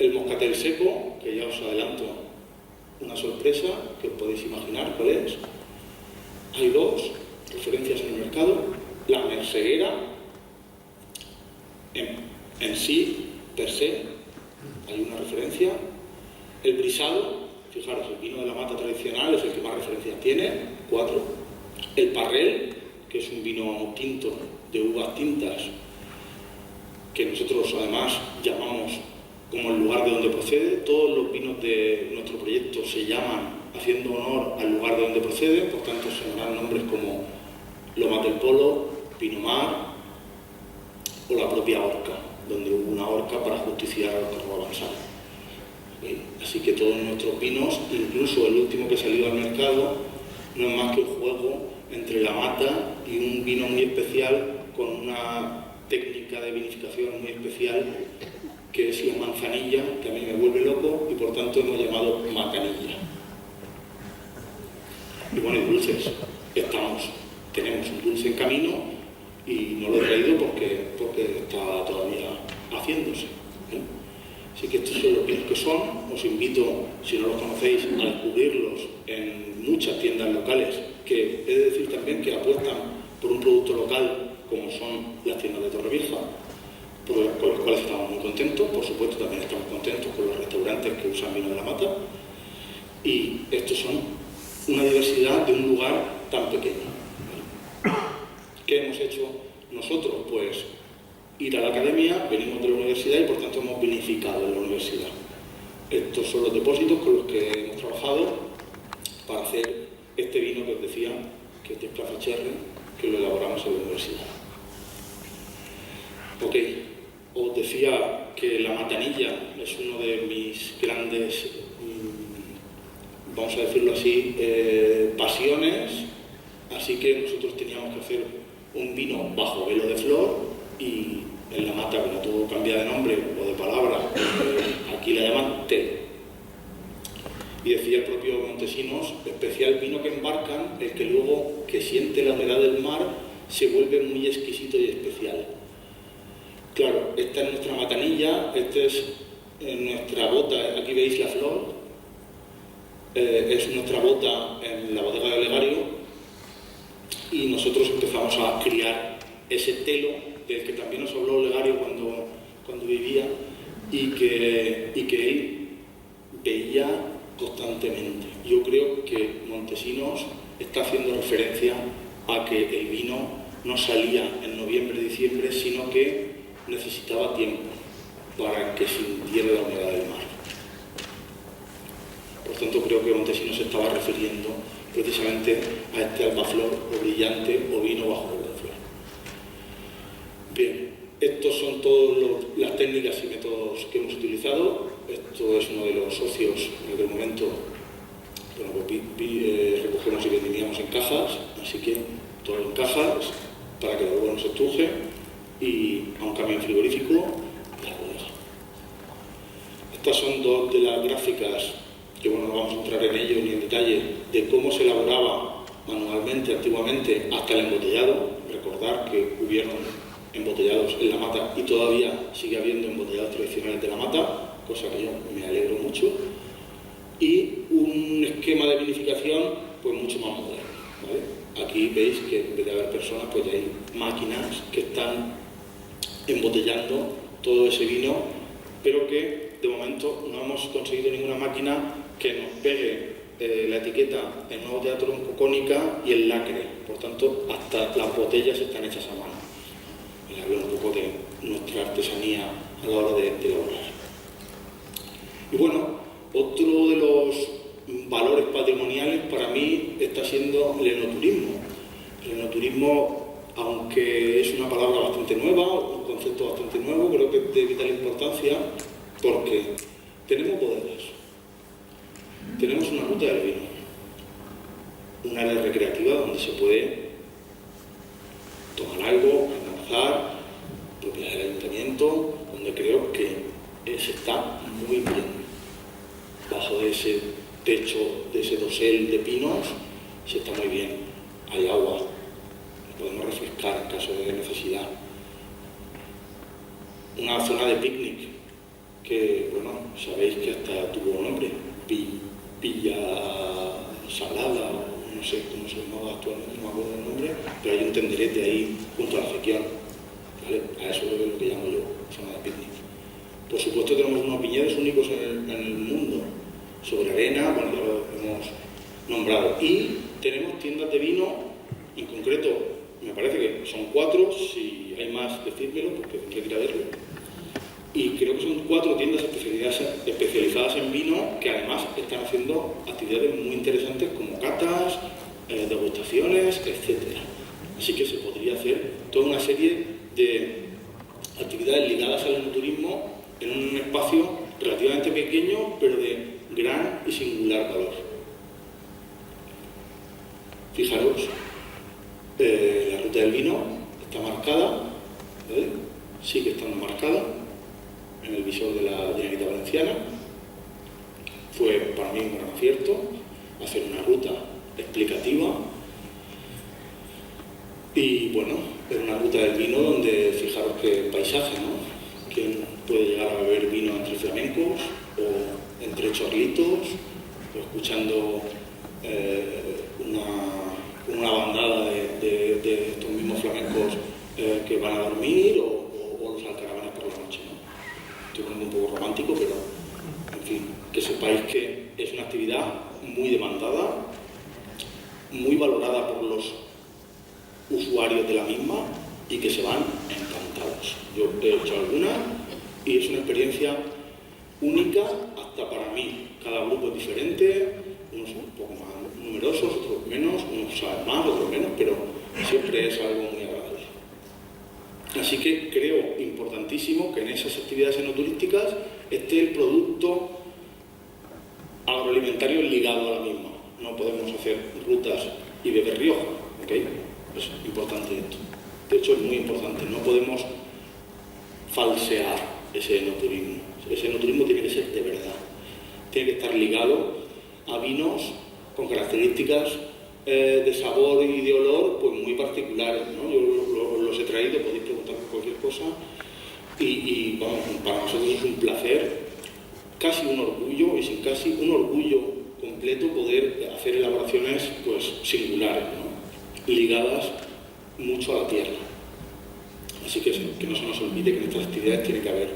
el moscatel seco, que ya os adelanto una sorpresa que os podéis imaginar cuál es. Hay dos referencias en el mercado. La merceguera, en sí, per se, hay una referencia. El brisado, fijaros, el vino de la mata tradicional es el que más referencias tiene, 4. El parrel, que es un vino tinto de uvas tintas, que nosotros además llamamos como el lugar de donde procede. Todos los vinos de nuestro proyecto se llaman haciendo honor al lugar de donde proceden, por tanto sonarán nombres como Lomas del Polo, Pinot Mar o la propia horca, donde hubo una horca para justiciar a los carboavanzales. Así que todos nuestros vinos, incluso el último que salió al mercado, no es más que un juego entre la mata y un vino muy especial con una técnica de vinificación muy especial que es la manzanilla, que a mí me vuelve loco y por tanto hemos llamado macanilla. Y bueno, y dulces, tenemos un dulce en camino y no lo he traído porque está todavía haciéndose. Así que estos son los vinos que son. Os invito, si no los conocéis, a descubrirlos en muchas tiendas locales, que he de decir también que apuestan por un producto local, como son las tiendas de Torrevieja, con los cuales estamos muy contentos. Por supuesto, también estamos contentos con los restaurantes que usan vino de la mata. Y estos son una diversidad de un lugar tan pequeño. ¿Qué hemos hecho nosotros? Pues ir a la academia, venimos de la universidad y por tanto hemos vinificado en la universidad. Estos son los depósitos con los que hemos trabajado para hacer este vino que os decía, que es de Plaza Cherry, que lo elaboramos en la universidad. Ok, os decía que la matanilla es uno de mis grandes, vamos a decirlo así, pasiones, así que nosotros teníamos que hacer un vino bajo velo de flor y en la mata, que no tuvo que cambiar de nombre o de palabra, aquí la llaman té. Y decía el propio Montesinos, especial vino que embarcan, el que luego que siente la humedad del mar se vuelve muy exquisito y especial. Claro, esta es nuestra matanilla, esta es nuestra bota, aquí veis la flor, es nuestra bota en la bodega de Olegario, y nosotros empezamos a criar ese telo del que también nos habló Olegario cuando vivía, y que él veía constantemente. Yo creo que Montesinos está haciendo referencia a que el vino no salía en noviembre, diciembre, sino que necesitaba tiempo para que sintiera la humedad del mar. Por tanto, creo que Montesinos se estaba refiriendo precisamente a este albaflor o brillante o vino bajo el flor. Bien, estos son todas las técnicas y métodos que hemos utilizado. Esto es uno de los socios en aquel momento. Bueno, pues recogemos y vendíamos en cajas, así que todo en cajas para que luego no se estruje, y a un camión frigorífico y a la bodega. Estas son dos de las gráficas que, bueno, no vamos a entrar en ello ni en detalle, de cómo se elaboraba manualmente antiguamente hasta el embotellado. Recordar que hubieron embotellados en la mata y todavía sigue habiendo embotellados tradicionales de la mata, cosa que yo me alegro mucho, y un esquema de vinificación pues mucho más moderno, ¿vale? Aquí veis que en vez de haber personas, pues ya hay máquinas que están embotellando todo ese vino, pero que de momento no hemos conseguido ninguna máquina que nos pegue la etiqueta en Nuevo Teatro cónica y el lacre. Por tanto, hasta las botellas están hechas a mano. Y habla un poco de nuestra artesanía a la hora de elaborar. Y bueno, otro de los valores patrimoniales para mí está siendo el enoturismo. El enoturismo, aunque es una palabra bastante nueva, un concepto bastante nuevo, creo que es de vital importancia, porque tenemos bodegas, tenemos una ruta del vino, un área recreativa donde se puede tomar algo, almorzar, propiedad del ayuntamiento, donde creo que se está muy bien. Bajo de ese techo, de ese dosel de pinos, se está muy bien. Hay agua, podemos refrescar en caso de necesidad. Una zona de picnic, que, bueno, sabéis que hasta tuvo un nombre, Pilla Salada, no sé cómo se llamaba actualmente, no me acuerdo del nombre, pero hay un tenderete ahí junto a la acequión, ¿vale? A eso es lo que llamo yo zona de picnic. Por supuesto tenemos unos viñedos únicos en el mundo, sobre arena, bueno, ya lo hemos nombrado, y tenemos tiendas de vino, en concreto, me parece que son 4, si hay más decídmelo, porque tendré que ir a verlo, y creo que son 4 tiendas especializadas en vino, que además están haciendo actividades muy interesantes como catas, degustaciones, etc. Así que se podría hacer toda una serie de actividades ligadas al enoturismo en un espacio relativamente pequeño, pero de gran y singular valor. Fijaros, la ruta del vino está marcada, ¿vale? Sigue estando marcada en el visor de la Generalitat Valenciana. Fue para mí un gran acierto hacer una ruta explicativa, y bueno, es una ruta del vino donde, fijaros qué paisaje, ¿no? ¿Quién puede llegar a beber vino entre flamencos o entre chorlitos, o escuchando una bandada de estos mismos flamencos que van a dormir, o los alcaravanes por la noche, ¿no? Estoy poniendo un poco romántico, pero en fin, que sepáis que es una actividad muy demandada, muy valorada por los usuarios de la misma, y que se van encantados. Yo he hecho alguna y es una experiencia única hasta para mí. Cada grupo es diferente, unos un poco más numerosos, otros menos, unos saben más, otros menos, pero siempre es algo muy agradable. Así que creo importantísimo que en esas actividades enoturísticas esté el producto agroalimentario ligado a la misma. No podemos hacer rutas y beber Rioja, ¿ok? Es importante esto. De hecho, es muy importante. No podemos falsear ese enoturismo. Ese enoturismo tiene que ser de verdad. Tiene que estar ligado a vinos con características de sabor y de olor pues muy particulares, ¿no? Yo los he traído, podéis preguntar cualquier cosa, y vamos, para nosotros es un placer, casi un orgullo, y sin casi un orgullo completo poder hacer elaboraciones pues, singulares, ¿no? Ligadas mucho a la tierra. Así que no se nos olvide que en nuestras actividades tiene que haber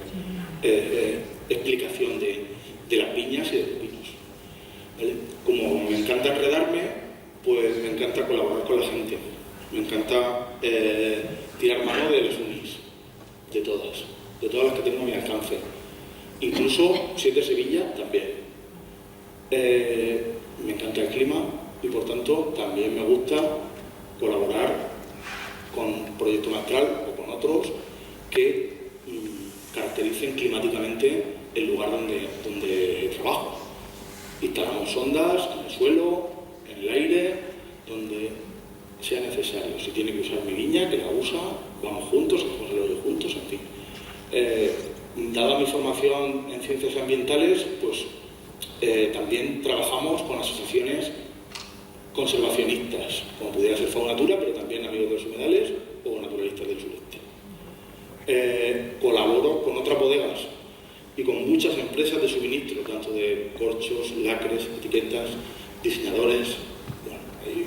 explicación de las viñas y de los vinos. ¿Vale? Como me encanta enredarme, pues me encanta colaborar con la gente. Me encanta tirar mano de las unis, de todas las que tengo a mi alcance. Incluso si es de Sevilla, también. Me encanta el clima y por tanto también me gusta colaborar con Proyecto Maestral o con otros que caractericen climáticamente el lugar donde trabajo. Instalamos sondas en el suelo, en el aire, donde sea necesario. Si tiene que usar mi viña, que la usa, vamos juntos, hacemos el hoyo juntos, en fin. Dada mi formación en ciencias ambientales, pues también trabajamos con asociaciones conservacionistas, como pudiera ser Faunatura, pero también Amigos de los Humedales o Naturalistas del Sureste. Colaboro con otras bodegas y con muchas empresas de suministro, tanto de corchos, lacres, etiquetas, diseñadores. Bueno, ahí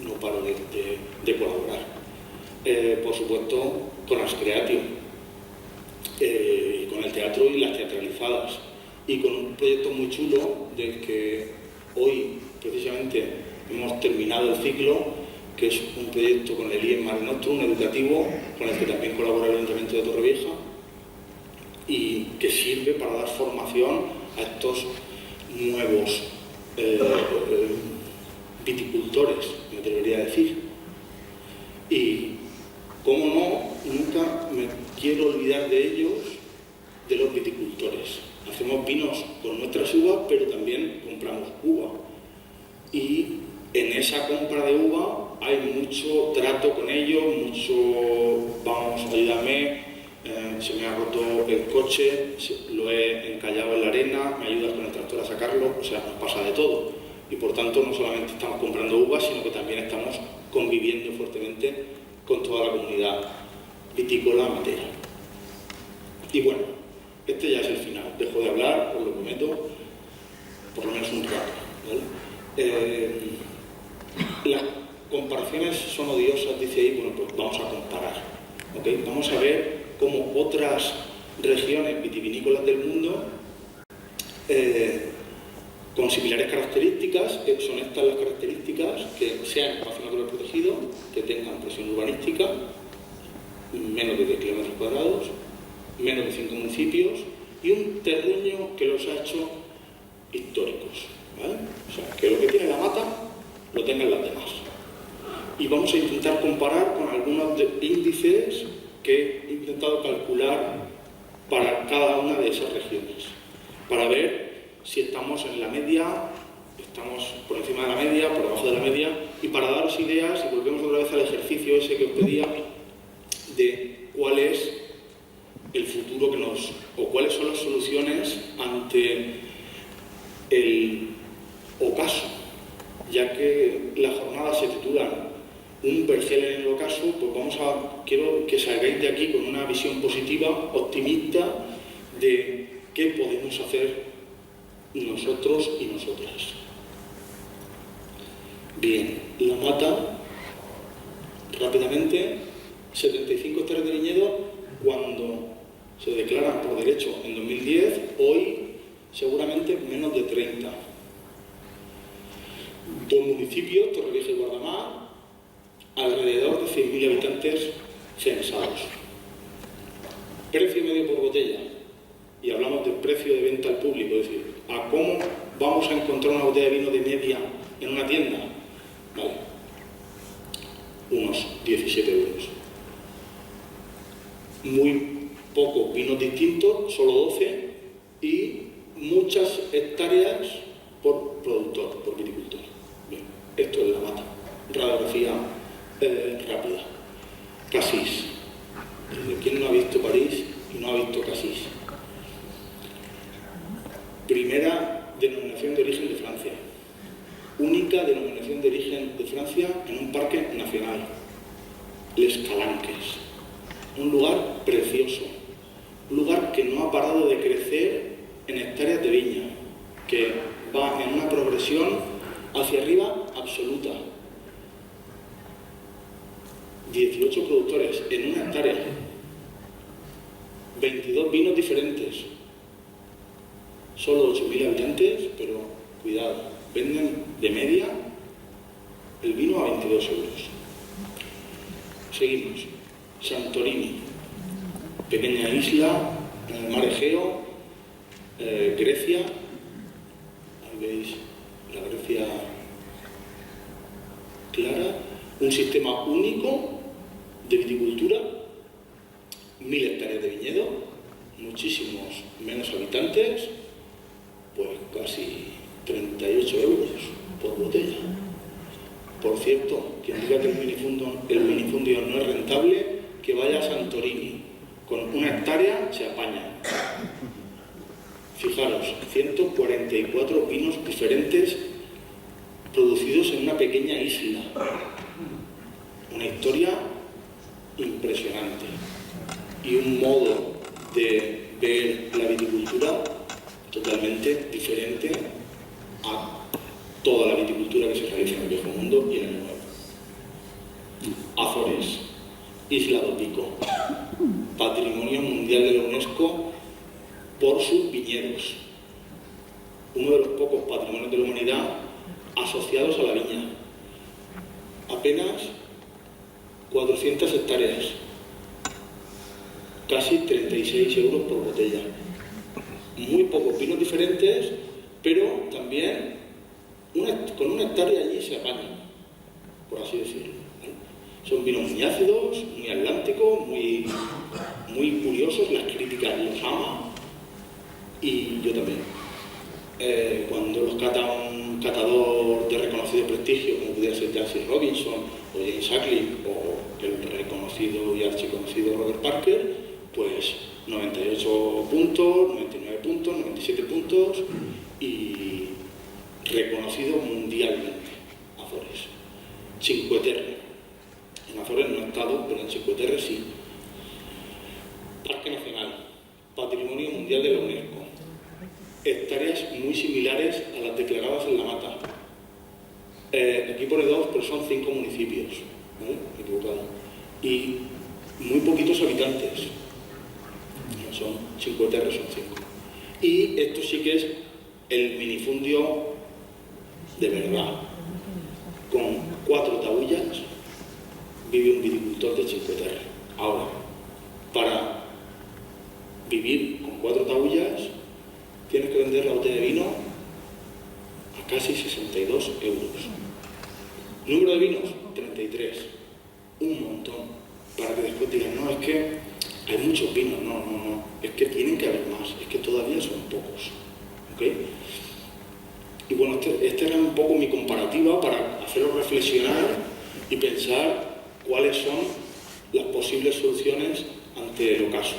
no paro de colaborar. Por supuesto, con Ascreatio, y con el teatro y las teatralizadas, y con un proyecto muy chulo del que hoy precisamente hemos terminado el ciclo, que es un proyecto con el IEM Mare Nostrum educativo, con el que también colabora el Ayuntamiento de Torrevieja, y que sirve para dar formación a estos nuevos viticultores, me atrevería a decir. Y, cómo no, nunca me quiero olvidar de ellos, de los viticultores. Hacemos vinos con nuestras uvas, pero también compramos uva. Y en esa compra de uva hay mucho trato con ellos, mucho, vamos, ayúdame, se me ha roto el coche, lo he encallado en la arena, me ayudas con el tractor a sacarlo, o sea, nos pasa de todo. Y por tanto no solamente estamos comprando uvas, sino que también estamos conviviendo fuertemente con toda la comunidad vitícola matera. Y bueno, este ya es el final. Dejo de hablar, os lo prometo, por lo menos un rato, ¿vale? Las comparaciones son odiosas, dice ahí, bueno, pues vamos a comparar, ¿okay? Vamos a ver cómo otras regiones vitivinícolas del mundo, con similares características, son estas las características, que sean espacio natural protegido, que tengan presión urbanística, menos de 10 kilómetros cuadrados, menos de 5 municipios y un terruño que los ha hecho históricos, ¿vale? O sea, que lo que tiene la mata lo tengan las demás. Y vamos a intentar comparar con algunos índices que he intentado calcular para cada una de esas regiones, para ver si estamos en la media, estamos por encima de la media, por debajo de la media, y para daros ideas, y volvemos otra vez al ejercicio ese que os pedía, de cuál es el futuro que nos, o cuáles son las soluciones ante el ocaso, ya que las jornadas se titulan un Vergel en el ocaso, pues quiero que salgáis de aquí con una visión positiva, optimista, de qué podemos hacer nosotros y nosotras. Bien, la mata, rápidamente, 75 hectáreas de viñedo cuando se declaran por derecho en 2010, hoy seguramente menos de 30. 2 municipios, Torrevieja y Guardamar, alrededor de 100.000 habitantes censados. Precio medio por botella, y hablamos del precio de venta al público, es decir, ¿a cómo vamos a encontrar una botella de vino de media en una tienda? Vale, unos 17 euros. Muy pocos vinos distintos, solo 12, y muchas hectáreas por productor, por viticultor. Bien, esto es la mata. Radiografía rápida. Cassis. ¿Quién no ha visto París y no ha visto Cassis? Primera denominación de origen de Francia. Única denominación de origen de Francia en un parque nacional. Les Calanques. Un lugar precioso. Un lugar que no ha parado de crecer en hectáreas de viña, que va en una progresión progresión hacia arriba absoluta. 18 productores en una hectárea, 22 vinos diferentes, solo 8.000 habitantes, pero cuidado, venden de media el vino a 22 euros. Seguimos. Santorini, pequeña isla en el mar Egeo, Grecia. Ahí veis la Grecia clara. Un sistema único de viticultura, 1.000 hectáreas de viñedo, muchísimos menos habitantes, pues casi 38 euros por botella. Por cierto, quien diga que el minifundio no es rentable, que vaya a Santorini. Con una hectárea se apaña. Fijaros, 144 vinos diferentes producidos en una pequeña isla. Una historia impresionante. Y un modo de ver la viticultura totalmente diferente a toda la viticultura que se realiza en el Viejo Mundo y en el Nuevo. Azores, Isla do Pico, Patrimonio Mundial de la UNESCO por sus viñedos. Uno de los pocos patrimonios de la humanidad asociados a la viña. Apenas 400 hectáreas, casi 36 euros por botella. Muy pocos vinos diferentes, pero también con una hectárea allí se apañan, por así decirlo. Son vinos muy ácidos, muy atlánticos, muy curiosos, las críticas los aman y yo también. Cuando los cata un catador de reconocido prestigio, como pudiera ser Darcy Robinson o James Shackley o el reconocido y archiconocido Robert Parker, pues 98 puntos, 99 puntos, 97 puntos y reconocido mundialmente. Azores. Cinque Terre. En Azores no he estado, pero en Cinque Terre sí. Parque Nacional. Patrimonio Mundial de la UNESCO. Hectáreas muy similares a las declaradas en La Mata. Aquí pone 2, pero son 5 municipios. ¿Vale? Equivocado. Y muy poquitos habitantes. Son Cinque Terre, son 5. Y esto sí que es el minifundio de verdad. Con 4 taullas vive un viticultor de Cinque Terre. Ahora, para vivir con 4 taullas tienes que vender la botella de vino a casi 62 euros. Número de vinos, 33. Un montón. Para que después digan, no, es que hay muchos vinos. No. Es que tienen que haber más. Es que todavía son pocos. ¿Ok? Y bueno, este era un poco mi comparativa para haceros reflexionar y pensar cuáles son las posibles soluciones ante el ocaso.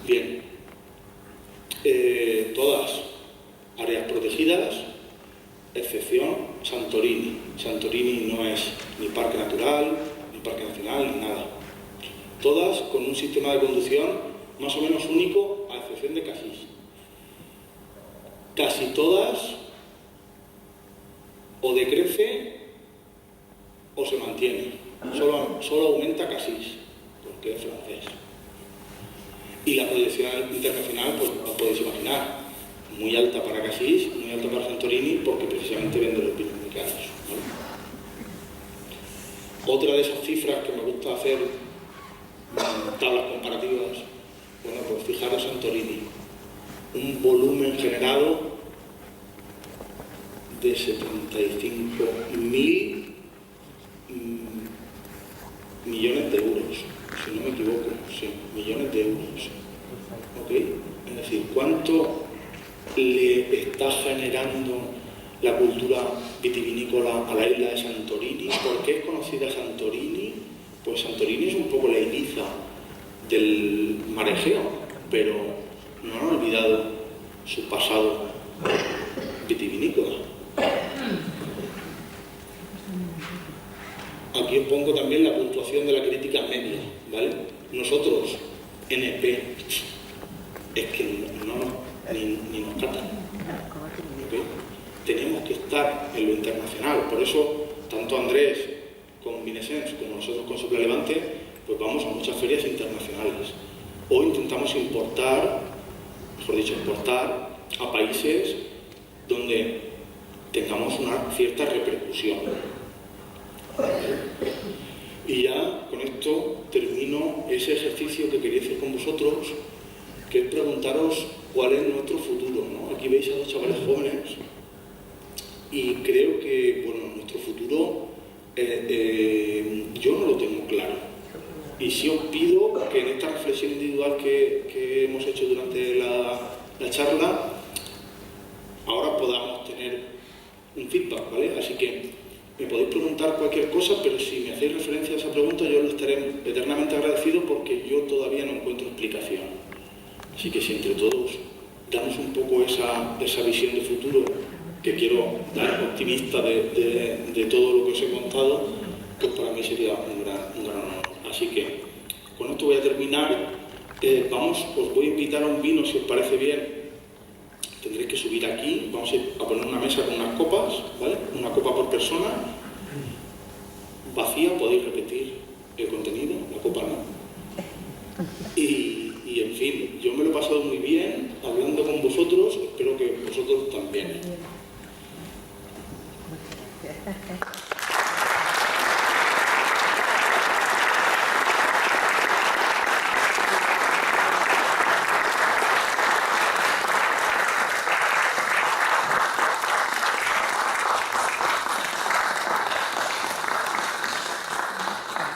Bien. Todas áreas protegidas, excepción Santorini. Santorini no es ni parque natural, ni parque nacional, ni nada. Todas con un sistema de conducción más o menos único, a excepción de Cassis. Casi todas o decrece o se mantiene. Solo aumenta Cassis, porque es francés. Y la proyección internacional, pues os podéis imaginar, muy alta para Cassis, muy alta para Santorini, porque precisamente vende los vinos muy caros, ¿no? Otra de esas cifras que me gusta hacer tablas comparativas, bueno, pues fijaros Santorini, un volumen generado de 75.000 millones de euros, si no me equivoco, sí, millones de euros. ¿Ok? Es decir, ¿cuánto le está generando la cultura vitivinícola a la isla de Santorini? ¿Por qué es conocida Santorini? Pues Santorini es un poco la Ibiza del mar Egeo, pero no han olvidado su pasado vitivinícola. Aquí os pongo también la puntuación de la crítica media, ¿vale? Nosotros, NP, es que ni nos catan. ¿Okay? Tenemos que estar en lo internacional, por eso tanto Andrés con Binesens como nosotros con Sopla Levante, pues vamos a muchas ferias internacionales. O intentamos importar, mejor dicho, exportar a países donde tengamos una cierta repercusión. Y ya con esto termino ese ejercicio que quería hacer con vosotros, que es preguntaros cuál es nuestro futuro, ¿no? Aquí veis a dos chavales jóvenes y creo que, bueno, nuestro futuro yo no lo tengo claro. Y sí os pido que en esta reflexión individual que hemos hecho durante la charla, ahora podamos tener un feedback, ¿vale? Así que me podéis preguntar cualquier cosa, pero si me hacéis referencia a esa pregunta, yo lo estaré eternamente agradecido porque yo todavía no encuentro explicación. Así que si entre todos damos un poco esa visión de futuro que quiero dar optimista de todo lo que os he contado, pues para mí sería un gran honor. Así que con esto voy a terminar. Os voy a invitar a un vino, si os parece bien. Tendréis que subir aquí, vamos a poner una mesa con unas copas, ¿vale? Una copa por persona, vacía, podéis repetir el contenido, la copa no. Y en fin, yo me lo he pasado muy bien hablando con vosotros, espero que vosotros también.